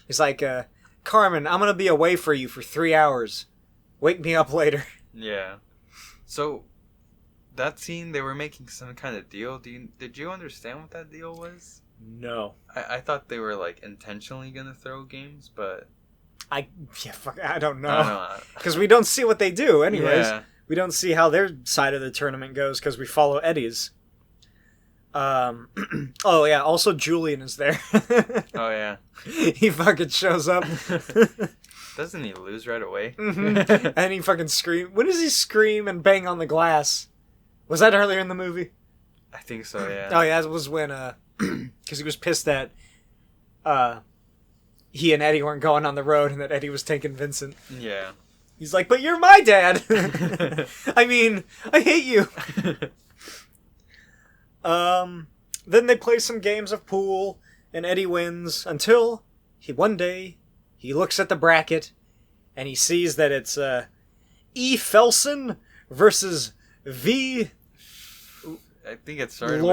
He's like, Carmen, I'm going to be away for you for 3 hours. Wake me up later. Yeah. So, that scene, they were making some kind of deal. Did you understand what that deal was? No. I thought they were, like, intentionally going to throw games, but... I don't know. Because we don't see what they do, anyways. Yeah. We don't see how their side of the tournament goes, because we follow Eddie's. Oh, yeah, also Julian is there. Oh, yeah. He fucking shows up. Doesn't he lose right away? Mm-hmm. And he fucking scream. When does he scream and bang on the glass? Was that earlier in the movie? I think so, yeah. Oh, yeah, it was when, because he was pissed that, he and Eddie weren't going on the road and that Eddie was taking Vincent. Yeah. He's like, but you're my dad! I mean, I hate you! Then they play some games of pool, and Eddie wins, until one day he looks at the bracket, and he sees that it's, E. Felson versus V. I think it started with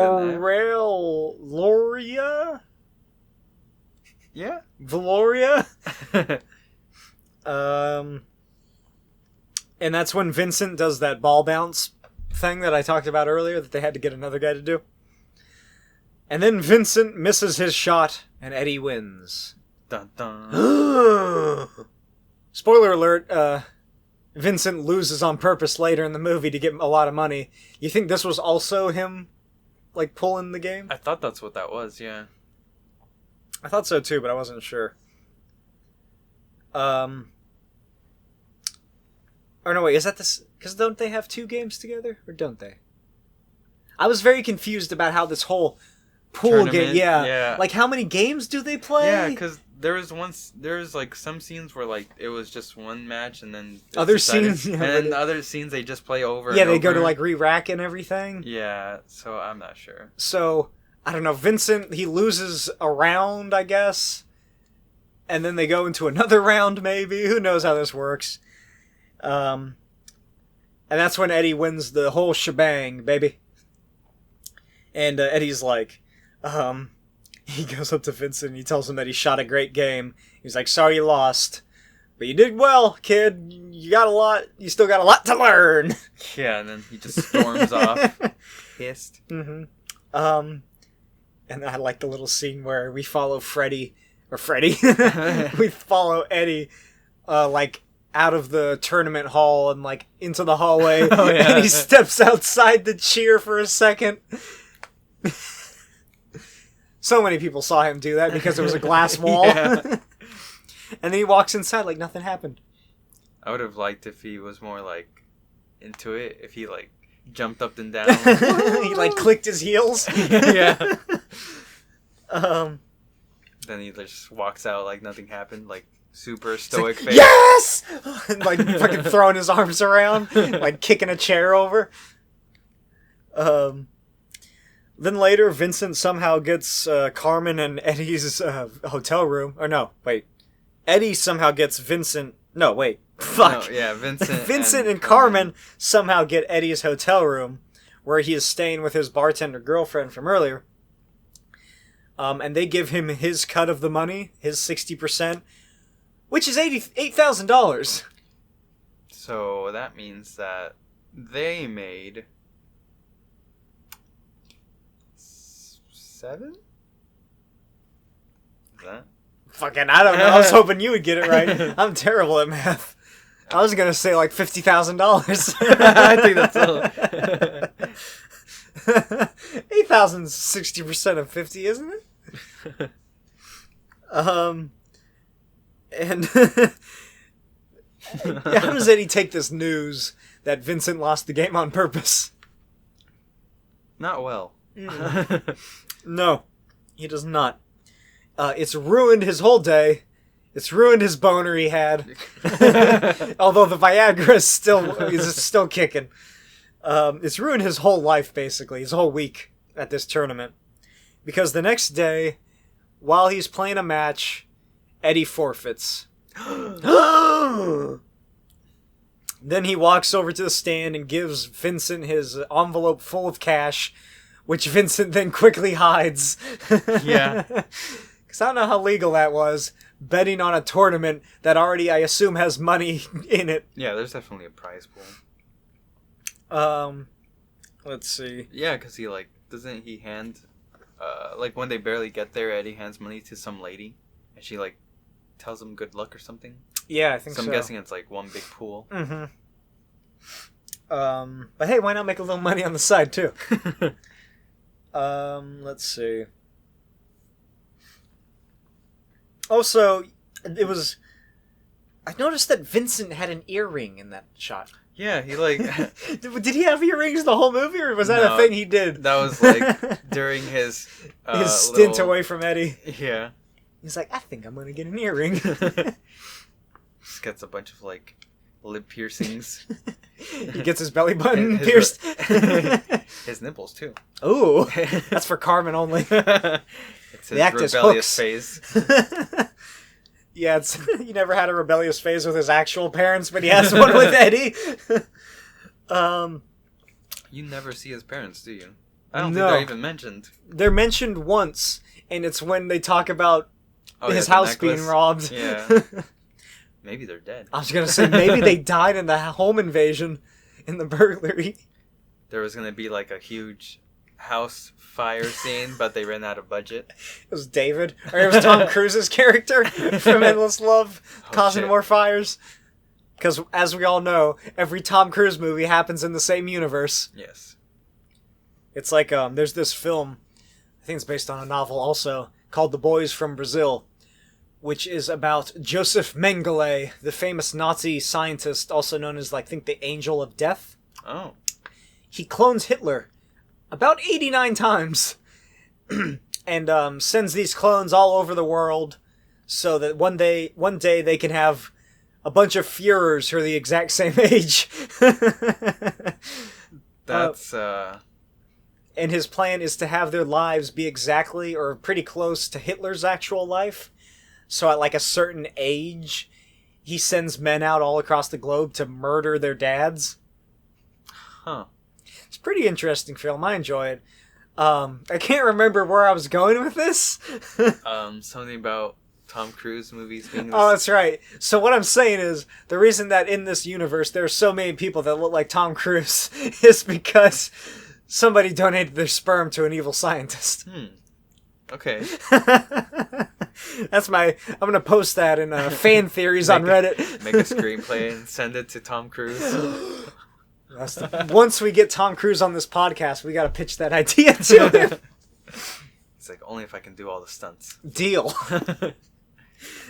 Lauria? Yeah. Valoria? And that's when Vincent does that ball bounce thing that I talked about earlier that they had to get another guy to do. And then Vincent misses his shot, and Eddie wins. Dun dun. Spoiler alert, Vincent loses on purpose later in the movie to get a lot of money. You think this was also him, like, pulling the game? I thought that's what that was, yeah. I thought so too, but I wasn't sure. Or no, wait, is that this? Because don't they have 2 games together? Or don't they? I was very confused about how this whole pool game, yeah. Like, how many games do they play? Yeah, because there was like some scenes where like it was just one match, and then other scenes, and then other scenes they just play over. Yeah, they go to like re-rack and everything. Yeah, so I'm not sure. So I don't know. Vincent, he loses a round, I guess, and then they go into another round. Maybe, who knows how this works? And that's when Eddie wins the whole shebang, baby. And Eddie's like, he goes up to Vincent and he tells him that he shot a great game. He's like, sorry you lost, but you did well, kid. You still got a lot to learn. Yeah, and then he just storms off, pissed. Mm-hmm. And I like the little scene where we follow Freddy. We follow Eddie, like, out of the tournament hall and, like, into the hallway. Oh, yeah. And he steps outside to cheer for a second. So many people saw him do that because it was a glass wall. Yeah. And then he walks inside like nothing happened. I would have liked if he was more, like, into it. If he, like, jumped up and down. He, like, clicked his heels. Yeah. Then he just walks out like nothing happened, like, super stoic face. Yes! And, like, fucking throwing his arms around, like, kicking a chair over. Then later, Vincent somehow gets Carmen and Eddie's hotel room. Or no, wait. Eddie somehow gets Vincent... No, wait. Fuck. No, yeah, Vincent. Vincent and Carmen somehow get Eddie's hotel room, where he is staying with his bartender girlfriend from earlier. And they give him his cut of the money, his 60%, which is $8,000. So that means that they made 7? Is that? Fucking, I don't know. I was hoping you would get it right. I'm terrible at math. I was gonna say like $50,000. I think that's all. 8,000 is 60% of 50, isn't it? And how does Eddie take this news that Vincent lost the game on purpose? Not well. No, he does not. It's ruined his whole day. It's ruined his boner he had. Although the Viagra is still kicking. It's ruined his whole life, basically. His whole week at this tournament. Because the next day, while he's playing a match, Eddie forfeits. Then he walks over to the stand and gives Vincent his envelope full of cash, which Vincent then quickly hides. Yeah. Because I don't know how legal that was, betting on a tournament that already, I assume, has money in it. Yeah, there's definitely a prize pool. Let's see. Yeah, because doesn't he hand, when they barely get there, Eddie hands money to some lady, and she, tells him good luck or something? Yeah, I think so. So I'm guessing it's, one big pool. Mm-hmm. But hey, why not make a little money on the side, too? Let's see. Also, I noticed that Vincent had an earring in that shot. Yeah, he Did he have earrings the whole movie, or was that a thing he did? That was during his stint away from Eddie. Yeah. He's like, I think I'm gonna get an earring. Just gets a bunch of lip piercings. He gets his belly button pierced. His nipples too. Ooh, that's for Carmen only. It's his rebellious hooks. phase. Yeah, he never had a rebellious phase with his actual parents, but he has one with Eddie. You never see his parents, do you? I don't think they're even mentioned. They're mentioned once, and it's when they talk about his house being robbed. Yeah. Maybe they're dead. I was going to say, maybe they died in the home invasion, in the burglary. There was going to be a huge house fire scene, but they ran out of budget. It was David, or it was Tom Cruise's character from Endless Love, causing more fires. Because, as we all know, every Tom Cruise movie happens in the same universe. Yes. It's like, there's this film, I think it's based on a novel also, called The Boys from Brazil, which is about Joseph Mengele, the famous Nazi scientist, also known as, I think, the Angel of Death. Oh. He clones Hitler about 89 times and sends these clones all over the world so that one day they can have a bunch of Führers who are the exact same age. That's, And his plan is to have their lives be exactly or pretty close to Hitler's actual life. So at a certain age, he sends men out all across the globe to murder their dads. Huh. It's a pretty interesting film. I enjoy it. I can't remember where I was going with this. Something about Tom Cruise movies being Oh, that's right. So what I'm saying is, the reason that in this universe there are so many people that look like Tom Cruise is because somebody donated their sperm to an evil scientist. Okay. I'm gonna post that in fan theories on Reddit. Make a screenplay and send it to Tom Cruise. Once we get Tom Cruise on this podcast, we gotta pitch that idea to him. It's only if I can do all the stunts. Deal.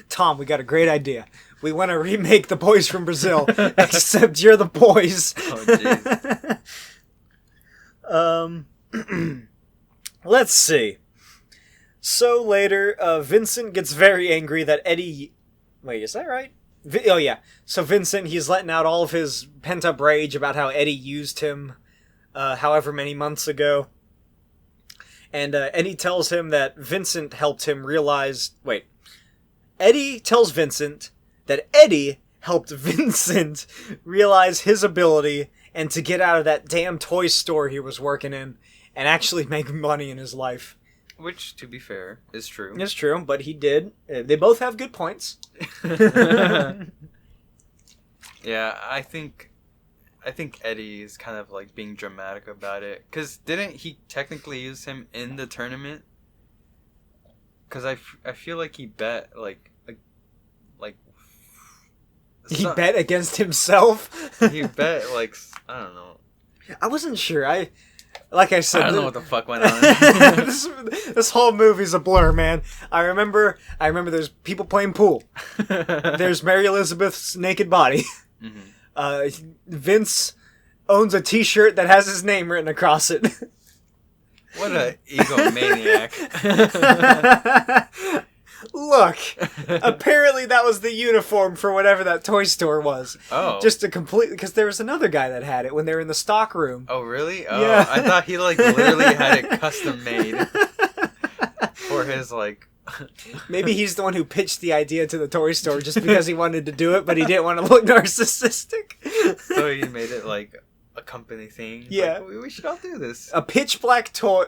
Tom, we got a great idea. We want to remake The Boys from Brazil, except you're the boys. Oh, jeez. Let's see. So later, Vincent gets very angry that Eddie... Wait, is that right? Oh, yeah. So Vincent, he's letting out all of his pent-up rage about how Eddie used him however many months ago. And Eddie tells him that Vincent helped him realize... Wait. Eddie tells Vincent that Eddie helped Vincent realize his ability and to get out of that damn toy store he was working in and actually make money in his life. Which, to be fair, is true. It's true, but he did. They both have good points. Yeah, I think Eddie is kind of like being dramatic about it. Because didn't he technically use him in the tournament? Because I feel like he bet like he bet against himself? He bet like, I don't know. I wasn't sure. Like I said, I don't know what the fuck went on. this whole movie's a blur, man. I remember there's people playing pool. There's Mary Elizabeth's naked body. Mm-hmm. Vince owns a t-shirt that has his name written across it. What a egomaniac. Look, apparently that was the uniform for whatever that toy store was. Oh. Just to completely... Because there was another guy that had it when they were in the stock room. Oh, really? Oh, yeah. I thought he, like, literally had it custom made for his, like... Maybe he's the one who pitched the idea to the toy store just because he wanted to do it, but he didn't want to look narcissistic. So he made it, like, a company thing. Yeah. Like, we should all do this. A pitch black toy...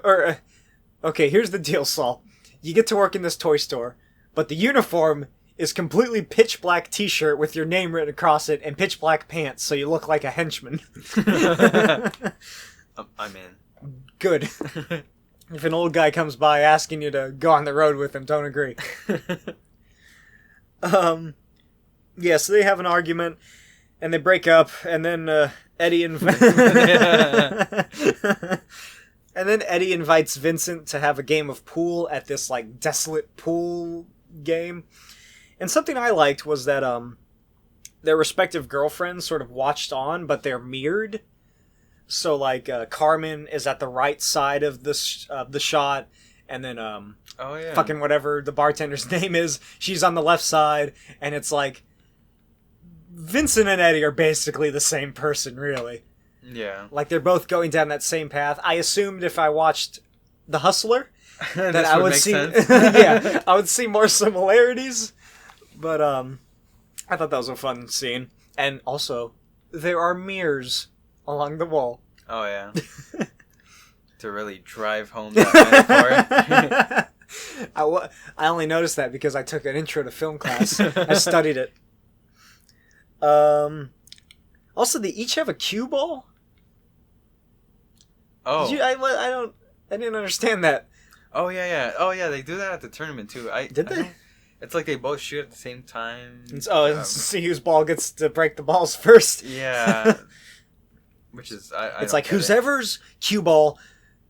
Okay, here's the deal, Saul. You get to work in this toy store, but the uniform is completely pitch black t-shirt with your name written across it and pitch black pants, so you look like a henchman. I'm in. Good. If an old guy comes by asking you to go on the road with him, don't agree. Yeah, so they have an argument, and they break up, and then Eddie and... And then Eddie invites Vincent to have a game of pool at this, like, desolate pool game. And something I liked was that their respective girlfriends sort of watched on, but they're mirrored. So, like, Carmen is at the right side of the shot, and then, oh, yeah. fucking whatever the bartender's name is, she's on the left side, and it's like, Vincent and Eddie are basically the same person, really. Yeah. Like, they're both going down that same path. I assumed if I watched The Hustler, that I would see... Yeah, I would see more similarities. But, I thought that was a fun scene. And also, there are mirrors along the wall. Oh, yeah. To really drive home that metaphor. I only noticed that because I took an intro to film class. I studied it. Also, they each have a cue ball? Oh. I didn't understand that. Oh, yeah. Oh, yeah, they do that at the tournament, too. Did they? It's like they both shoot at the same time. See whose ball gets to break the balls first. Yeah. Which is... It's like, whoever's cue ball,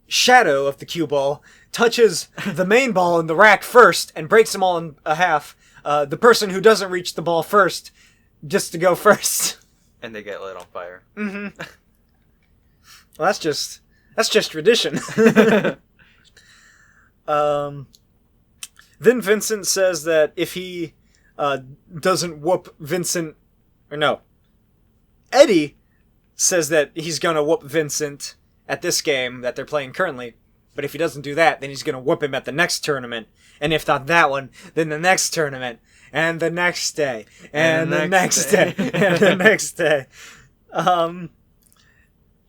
shadow of the cue ball, touches the main ball in the rack first and breaks them all in a half. The person who doesn't reach the ball first gets to go first. And they get lit on fire. Mm-hmm. Well, that's just tradition. Then Vincent says that if he doesn't whoop Vincent... Or no. Eddie says that he's going to whoop Vincent at this game that they're playing currently. But if he doesn't do that, then he's going to whoop him at the next tournament. And if not that one, then the next tournament. And the next day. And the next day. And the next day.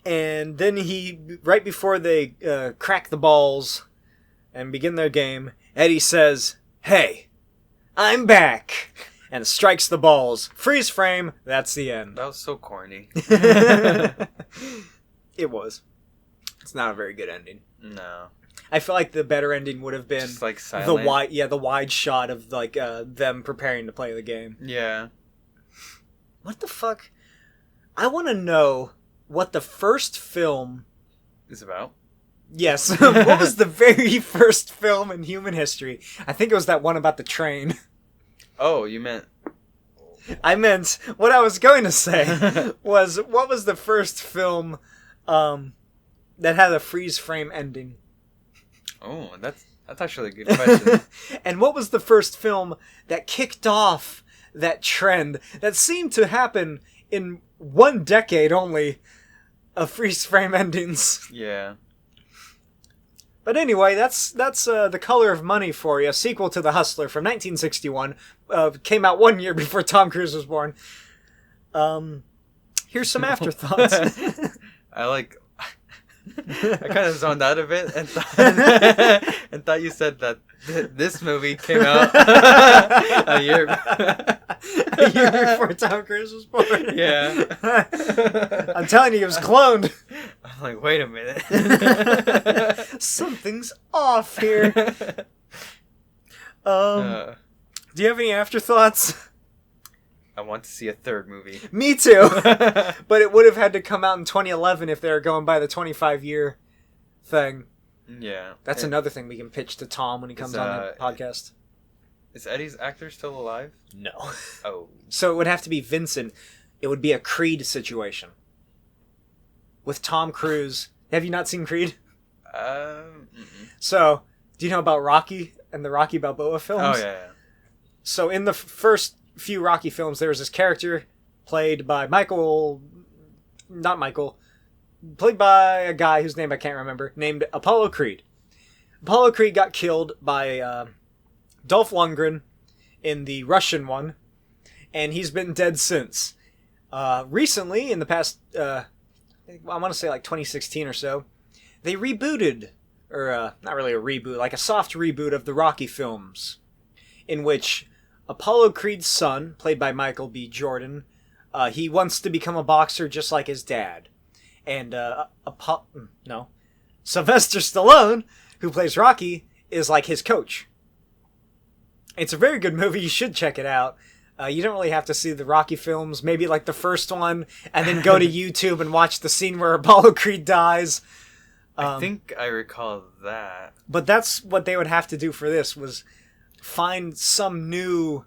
And then right before they crack the balls and begin their game, Eddie says, "Hey, I'm back," and strikes the balls. Freeze frame, that's the end. That was so corny. It was. It's not a very good ending. No. I feel like the better ending would have been just like silent. the wide shot of like them preparing to play the game. Yeah. What the fuck? I want to know what the first film is about. Yes. What was the very first film in human history? I think it was that one about the train. Oh, you meant... I meant, what I was going to say was, what was the first film that had a freeze frame ending? Oh, that's actually a good question. And what was the first film that kicked off that trend that seemed to happen in one decade only of freeze frame endings? Yeah. But anyway, that's The Color of Money for you, a sequel to The Hustler from 1961. Came out 1 year before Tom Cruise was born. Here's some afterthoughts. I kind of zoned out of it and thought you said that this movie came out a year before Tom Cruise was born. Yeah. I'm telling you, he was cloned. I'm like, wait a minute. Something's off here. Do you have any afterthoughts? I want to see a third movie. Me too. But it would have had to come out in 2011 if they were going by the 25-year thing. Yeah. That's another thing we can pitch to Tom when he comes on the podcast. Is Eddie's actor still alive? No. Oh. So it would have to be Vincent. It would be a Creed situation. With Tom Cruise. Have you not seen Creed? So, do you know about Rocky and the Rocky Balboa films? Oh, yeah. So in the first few Rocky films, there was this character played by played by a guy whose name I can't remember, named Apollo Creed. Apollo Creed got killed by Dolph Lundgren in the Russian one, and he's been dead since. Recently, in the past, I want to say like 2016 or so, they rebooted, or not really a reboot, like a soft reboot of the Rocky films, in which Apollo Creed's son, played by Michael B. Jordan, he wants to become a boxer just like his dad. And Sylvester Stallone, who plays Rocky, is like his coach. It's a very good movie. You should check it out. You don't really have to see the Rocky films, maybe like the first one, and then go to YouTube and watch the scene where Apollo Creed dies. I think I recall that. But that's what they would have to do for this, was find some new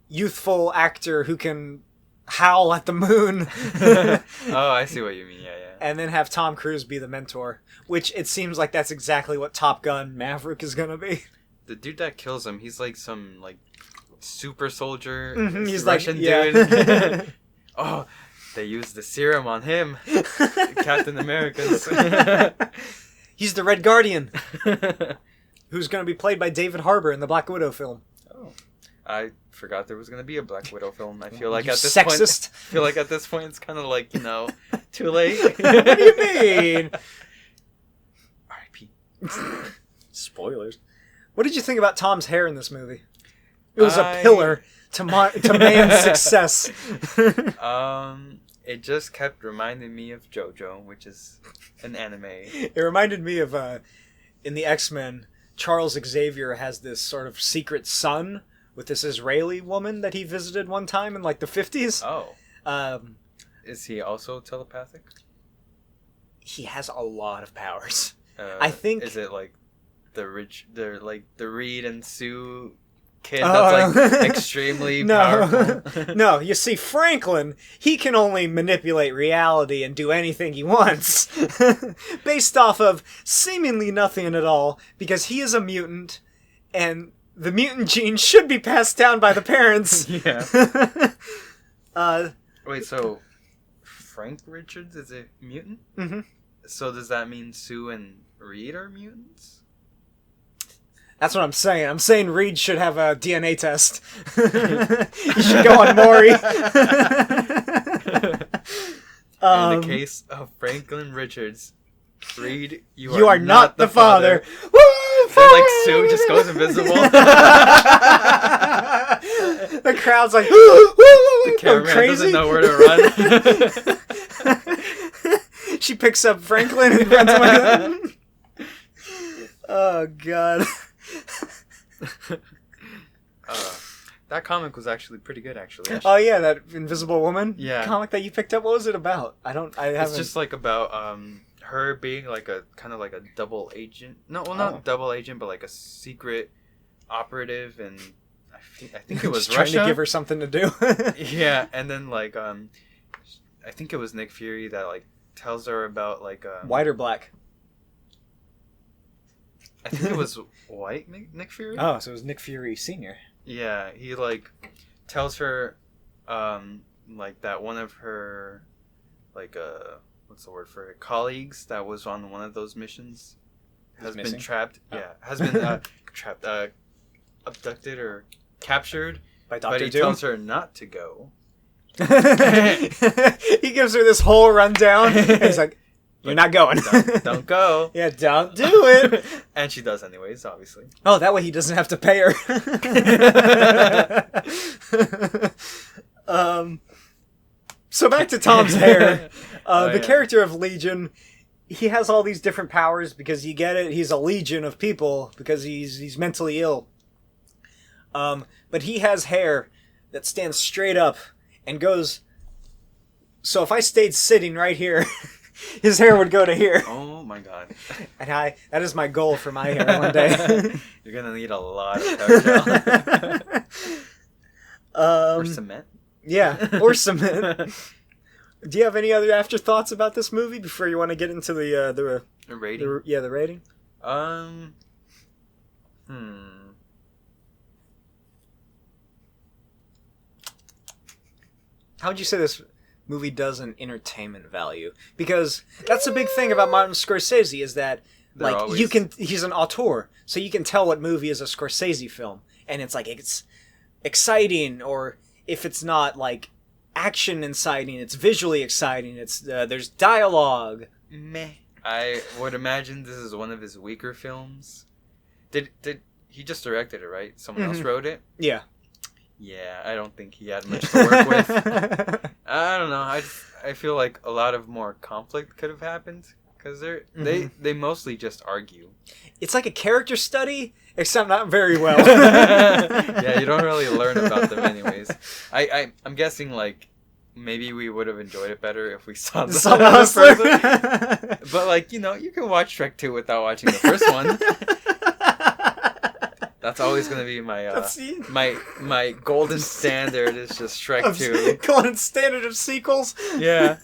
youthful actor who can howl at the moon. Oh, I see what you mean. Yeah. And then have Tom Cruise be the mentor, which it seems like that's exactly what Top Gun Maverick is going to be. The dude that kills him, he's like some super soldier. Mm-hmm, he's Russian dude. Oh, they used the serum on him. Captain America's. He's the Red Guardian. Who's going to be played by David Harbour in the Black Widow film. Oh. I forgot there was going to be a Black Widow film. I feel like at this sexist. point... I feel like at this point it's kind of like, too late. What do you mean? R.I.P. Spoilers. What did you think about Tom's hair in this movie? It was a pillar to man's success. It just kept reminding me of JoJo, which is an anime. It reminded me of, in the X-Men, Charles Xavier has this sort of secret son with this Israeli woman that he visited one time in the 50s. Oh. Is he also telepathic? He has a lot of powers. I think... Is it the Reed and Sue kid that's extremely powerful? No, you see, Franklin, he can only manipulate reality and do anything he wants. Based off of seemingly nothing at all, because he is a mutant, and the mutant gene should be passed down by the parents. Yeah. Wait, so Frank Richards is a mutant? Mm-hmm. So does that mean Sue and Reed are mutants? That's what I'm saying. I'm saying Reed should have a DNA test. He should go on Maury. In the case of Franklin Richards, Reed, you are not the father. Woo! And Sue just goes invisible. The crowd's like, the cameraman doesn't know where to run. She picks up Franklin and runs away. Oh, God. That comic was actually pretty good, actually. Oh yeah, that Invisible Woman comic that you picked up. What was it about? It's just about her being a kind of a double agent. No, well, not double agent, but a secret operative, and I think it was Russia. Trying to give her something to do. Yeah, and then I think it was Nick Fury that tells her about white or black. I think it was white Nick Fury. Oh, so it was Nick Fury Sr. Yeah, he tells her that one of her what's the word for it? Colleagues that was on one of those missions has been missing? trapped. Oh. Yeah, has been trapped, abducted or captured. By Dr. But he Doom? tells her not to go. He gives her this whole rundown. And he's like, "You're not going. Don't go." Yeah, don't do it. And she does anyways, obviously. Oh, that way he doesn't have to pay her. So back to Tom's hair. The character of Legion, he has all these different powers because you get it. He's a legion of people because he's mentally ill. But he has hair that stands straight up and goes. So if I stayed sitting right here, his hair would go to here. Oh my god! And that is my goal for my hair one day. You're gonna need a lot of hair gel. Or cement. Yeah, or cement. Do you have any other afterthoughts about this movie before you want to get into the rating? The rating. How would you say this movie does in entertainment value? Because that's the big thing about Martin Scorsese is that he's an auteur, so you can tell what movie is a Scorsese film, and it's like it's exciting, or if it's not like action exciting, it's visually exciting. It's there's dialogue. Meh. I would imagine this is one of his weaker films. Did he just directed it, right? Someone else wrote it? Yeah. Yeah, I don't think he had much to work with. I don't know. I feel like a lot of more conflict could have happened because they mostly just argue. It's like a character study, except not very well. Yeah, you don't really learn about them anyways. I'm guessing like maybe we would have enjoyed it better if we saw the Hustler. But like, you know, you can watch Shrek 2 without watching the first one. That's always going to be my my golden standard is just Shrek 2. Golden standard of sequels? Yeah.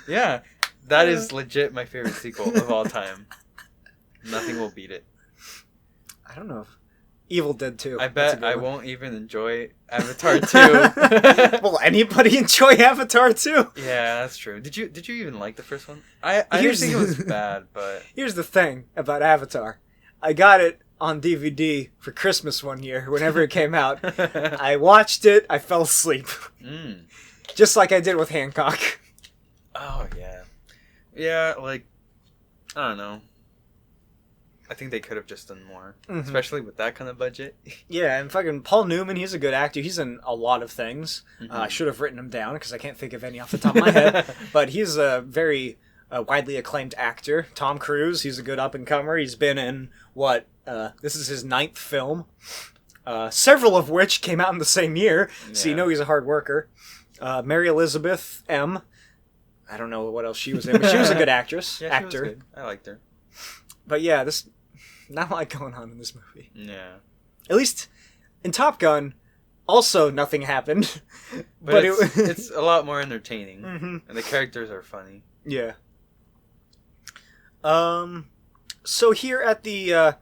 Yeah. That is legit my favorite sequel of all time. Nothing will beat it. I don't know. Evil Dead 2. I bet I won't even enjoy Avatar 2. Will anybody enjoy Avatar 2? Yeah, that's true. Did you even like the first one? I didn't think it was bad, but here's the thing about Avatar. I got it on DVD for Christmas one year, whenever it came out. I watched it, I fell asleep. Just like I did with Hancock. Oh, yeah. Yeah, like, I don't know. I think they could have just done more, especially with that kind of budget. Yeah, and fucking Paul Newman, he's a good actor. He's in a lot of things. I should have written him down because I can't think of any off the top of my head. But he's a very widely acclaimed actor. Tom Cruise, he's a good up-and-comer. He's been in, this is his 9th film. Several of which came out in the same year, so you know he's a hard worker. Mary Elizabeth M. I don't know what else she was in, but she was a good actress. Yeah, actor. She was good. I liked her. But yeah, not a lot going on in this movie. Yeah. At least in Top Gun, also nothing happened. But it's a lot more entertaining. And the characters are funny. Yeah. So here at the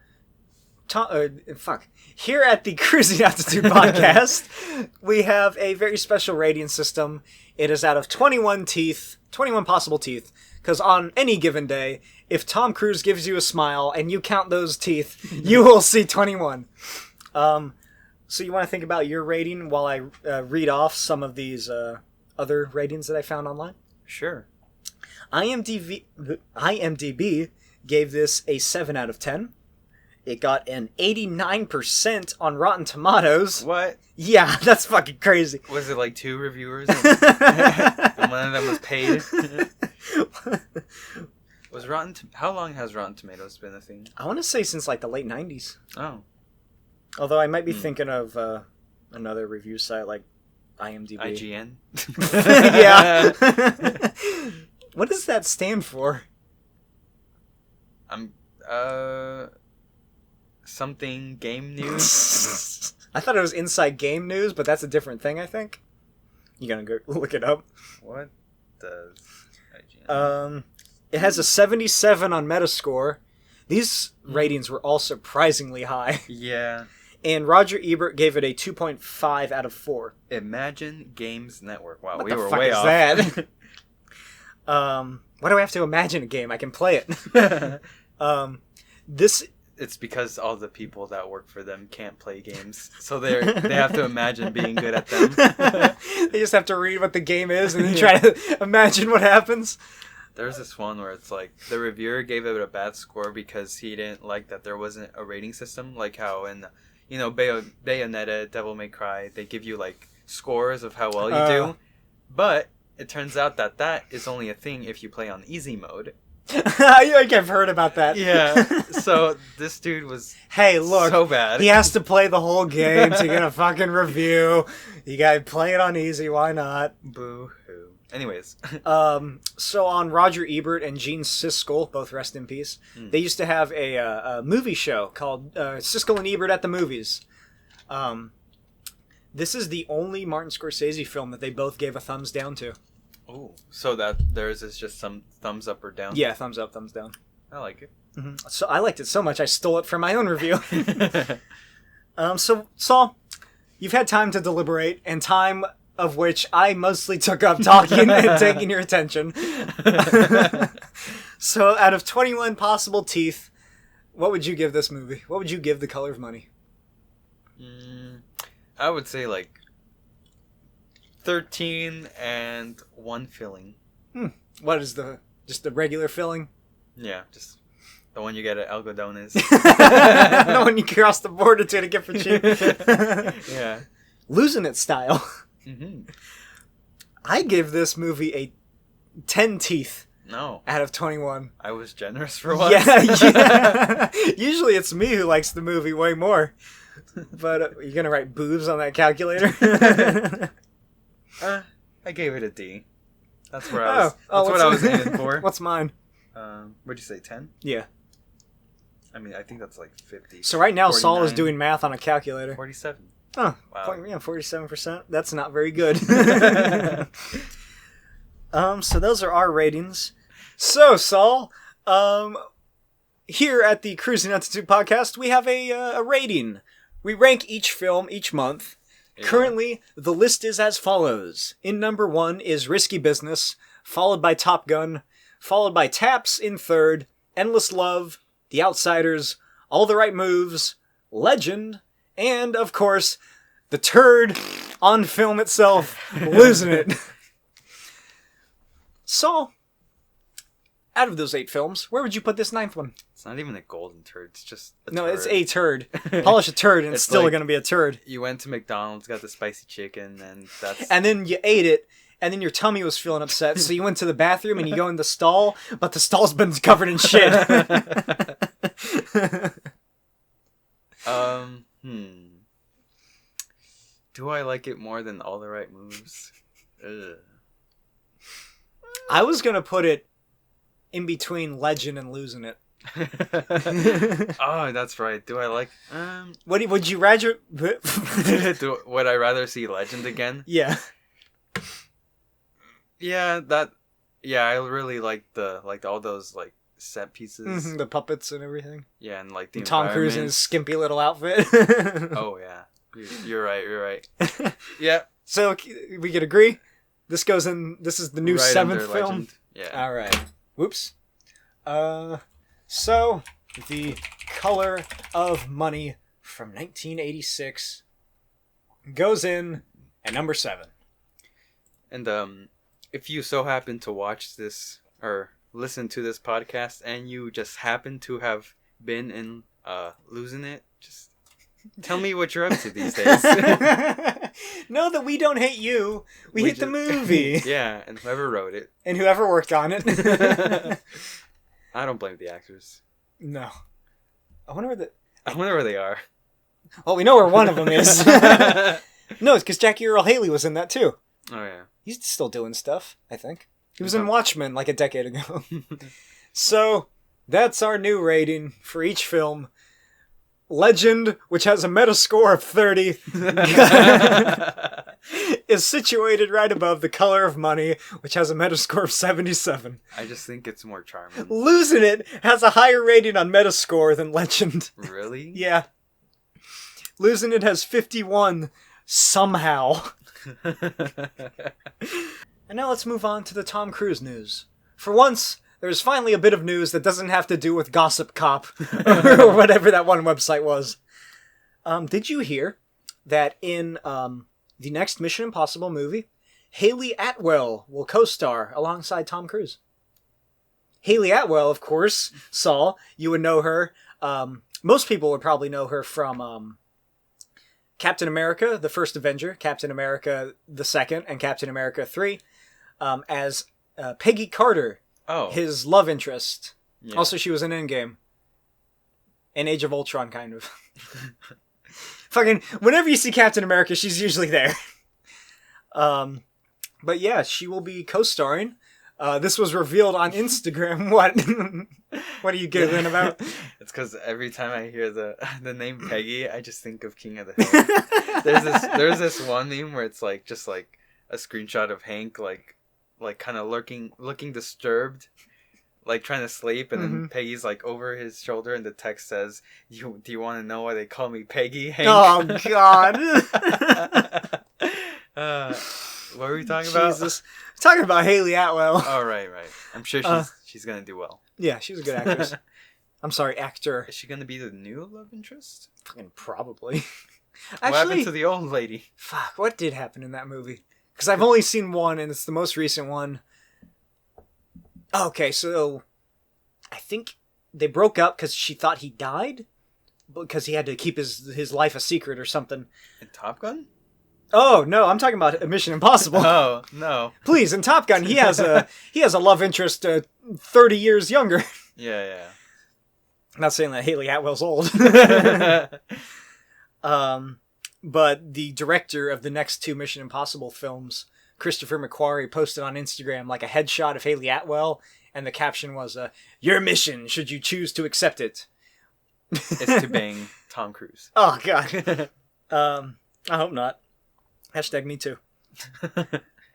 here at the Cruising Altitude podcast, we have a very special rating system. It is out of 21 possible teeth. Because on any given day, if Tom Cruise gives you a smile and you count those teeth, you will see 21. So you want to think about your rating while I read off some of these other ratings that I found online? Sure. IMDb gave this a 7 out of 10. It got an 89% on Rotten Tomatoes. What? Yeah, that's fucking crazy. Was it like 2 reviewers? And one of them was paid? How long has Rotten Tomatoes been a thing? I want to say since like the late 90s. Oh. Although I might be thinking of another review site like IMDb. IGN? Yeah. What does that stand for? Something game news? I thought it was Inside Game News, but that's a different thing, I think. You gonna go look it up? What does IGN? It has a 77 on Metascore. These ratings were all surprisingly high. Yeah. And Roger Ebert gave it a 2.5 out of 4. Imagine Games Network. Wow, What we the were fuck way is off. that? Why do I have to imagine a game? I can play it. It's because all the people that work for them can't play games, so they have to imagine being good at them. They just have to read what the game is and then try to imagine what happens. There's this one where it's like the reviewer gave it a bad score because he didn't like that there wasn't a rating system, like how in Bayonetta, Devil May Cry, they give you like scores of how well you do, but it turns out that is only a thing if you play on easy mode. I've heard about that. Yeah. So this dude was so bad. He has to play the whole game to get a fucking review. You gotta play it on easy. Why not? Boo-hoo. Anyways. So on Roger Ebert and Gene Siskel, both rest in peace, they used to have a movie show called Siskel and Ebert at the Movies. This is the only Martin Scorsese film that they both gave a thumbs down to. Oh, so that theirs is just some thumbs up or down? Yeah, thumbs up, thumbs down. I like it. Mm-hmm. So I liked it so much I stole it for my own review. So Saul, you've had time to deliberate, and time of which I mostly took up talking and taking your attention. So out of 21 possible teeth, what would you give this movie? What would you give The Color of Money? I would say like 13 and 1 filling. What is just the regular filling? Yeah, just the one you get at Algodones. The one you cross the border to get for cheap. Yeah. Losing it style. Mm-hmm. I give this movie a 10 teeth. No. Out of 21. I was generous for once. Yeah. Usually it's me who likes the movie way more. But you're going to write boobs on that calculator? I gave it a D. That's where I was. That's what I was aiming for. What'd mine? What'd you say? 10? Yeah. I mean, I think that's like 50. So right now, 49, Saul is doing math on a calculator. 47. Oh, wow. Yeah, 47%. That's not very good. So those are our ratings. So, Saul, here at the Cruising Altitude podcast, we have a rating. We rank each film each month. Yeah. Currently, the list is as follows. In number 1 is Risky Business, followed by Top Gun, followed by Taps in third, Endless Love, The Outsiders, All the Right Moves, Legend, and, of course, the turd on film itself, Losing It. Saul, out of those 8 films, where would you put this 9th one? It's not even a golden turd. It's just a No, turd. it's a turd. Polish a turd and it's still like, going to be a turd. You went to McDonald's, got the spicy chicken, and that's... And then you ate it, and then your tummy was feeling upset, so you went to the bathroom and you go in the stall, but the stall's been covered in shit. Do I like it more than All the Right Moves? Ugh. I was going to put it in between Legend and Losing It. Oh, that's right. Do I like... Would you rather... Would I rather see Legend again? Yeah. Yeah, I really like all those like set pieces. Mm-hmm, the puppets and everything. Yeah, and like the Tom Cruise in his skimpy little outfit. Oh yeah. You're right. Yeah. So we could agree? This is the new right 7th film? Legend. Yeah. Alright. Whoops. So, The Color of Money from 1986 goes in at number 7. And if you so happen to watch this or listen to this podcast and you just happen to have been in Losing It, just tell me what you're up to these days. Know that we don't hate you. We hate the movie. Yeah, and whoever wrote it. And whoever worked on it. I don't blame the actors. No. I wonder where they are. Well, we know where one of them is. No, it's because Jackie Earle Haley was in that too. Oh, yeah. He's still doing stuff, I think. He was in Watchmen like a decade ago. So, that's our new rating for each film. Legend, which has a Metascore of 30, is situated right above The Color of Money, which has a Metascore of 77. I just think it's more charming. Losing It has a higher rating on Metascore than Legend. Really? Yeah. Losing It has 51, somehow. And now let's move on to the Tom Cruise news. For once, there's finally a bit of news that doesn't have to do with Gossip Cop or whatever that one website was. Did you hear that in the next Mission Impossible movie, Haley Atwell will co-star alongside Tom Cruise? Haley Atwell, of course, Saul, you would know her. Most people would probably know her from Captain America, the First Avenger, Captain America the Second, and Captain America 3, as Peggy Carter, his love interest. Yeah. Also, she was in Endgame. In Age of Ultron, kind of. Fucking, whenever you see Captain America, she's usually there. But yeah, she will be co-starring. This was revealed on Instagram. What? What are you giggling about? It's because every time I hear the name Peggy, I just think of King of the Hill. There's this one meme where it's like just like a screenshot of Hank like kind of looking disturbed, like trying to sleep, and then Peggy's like over his shoulder, and the text says, "Do you want to know why they call me Peggy, Hank?" Oh God. What were we talking about? Jesus. Talking about Haley Atwell. Oh, right. I'm sure she's gonna do well. Yeah, she's a good actress. I'm sorry, actor. Is she gonna be the new love interest? Fucking probably. What happened to the old lady? Fuck, what did happen in that movie? Because I've only seen one, and it's the most recent one. Okay, so I think they broke up because she thought he died? Because he had to keep his life a secret or something. In Top Gun? Oh, no, I'm talking about Mission Impossible. Oh, no. Please, in Top Gun, he has a love interest 30 years younger. Yeah. I'm not saying that Haley Atwell's old. But the director of the next two Mission Impossible films, Christopher McQuarrie, posted on Instagram like a headshot of Haley Atwell, and the caption was, "Your mission, should you choose to accept it." It's to bang Tom Cruise. Oh, God. I hope not. Hashtag me too.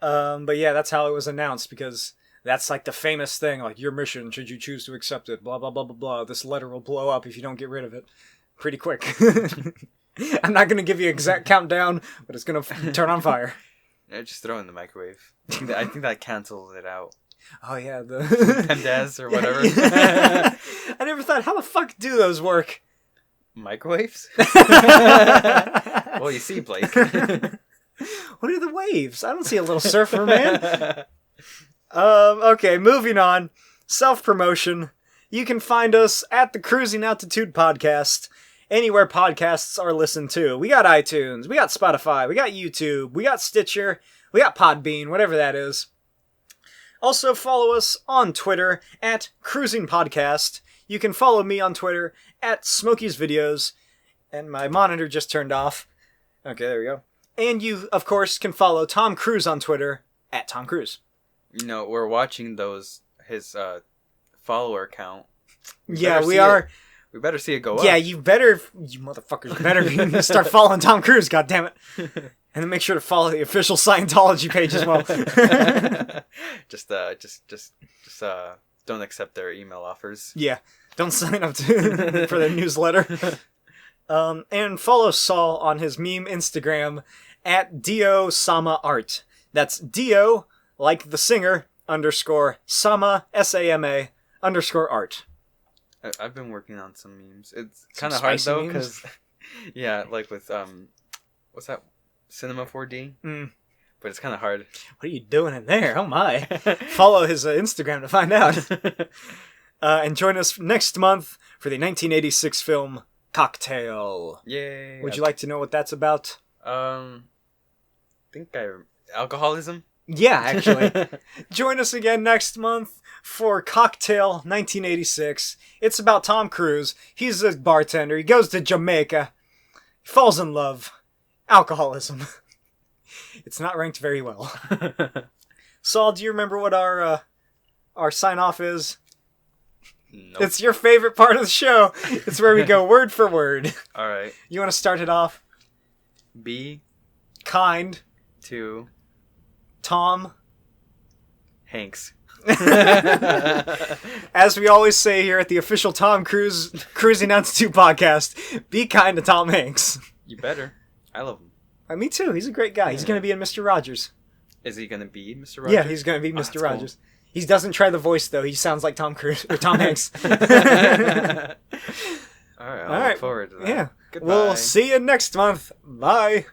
But yeah, that's how it was announced, because that's like the famous thing, like, your mission, should you choose to accept it, blah, blah, blah, blah, blah. This letter will blow up if you don't get rid of it pretty quick. I'm not going to give you an exact countdown, but it's going to turn on fire. Yeah, just throw it in the microwave. I think that cancels it out. Oh, yeah. The PEMDAS or whatever. I never thought, how the fuck do those work? Microwaves? Well, you see, Blake. What are the waves? I don't see a little surfer, man. Okay, moving on. Self-promotion. You can find us at the Cruising Altitude Podcast, anywhere podcasts are listened to. We got iTunes, we got Spotify, we got YouTube, we got Stitcher, we got PodBean, whatever that is. Also, follow us on Twitter at Cruising Podcast. You can follow me on Twitter at Smokey's Videos. And my monitor just turned off. Okay, there we go. And you, of course, can follow Tom Cruise on Twitter at Tom Cruise. You know, we're watching his follower count. We are. We better see it go up. Yeah, you motherfuckers better start following Tom Cruise, goddammit. And then make sure to follow the official Scientology page as well. Just don't accept their email offers. Yeah, don't sign up for their newsletter. And follow Saul on his meme Instagram at DioSamaArt. That's Dio, like the singer, _ Sama, SAMA, _art. I've been working on some memes. It's kind of hard though, because yeah, like with what's that? Cinema 4D. But it's kind of hard. What are you doing in there? Oh my! Follow his Instagram to find out. And join us next month for the 1986 film Cocktail. Yay! Would you like to know what that's about? Alcoholism? Yeah, actually. Join us again next month for Cocktail 1986. It's about Tom Cruise. He's a bartender. He goes to Jamaica. He falls in love. Alcoholism. It's not ranked very well. Saul, do you remember what our sign-off is? Nope. It's your favorite part of the show. It's where we go word for word. All right. You want to start it off? Be kind to Tom Hanks. As we always say here at the official Tom Cruise Cruising Altitude podcast, be kind to Tom Hanks. You better. I love him. Me too. He's a great guy. He's going to be in Mr. Rogers. Is he going to be Mr. Rogers? Yeah, he's going to be Mr. Rogers. Cool. He doesn't try the voice though. He sounds like Tom Cruise or Tom Hanks. All right, I'll All right. look forward to that. Yeah. Goodbye. We'll see you next month. Bye.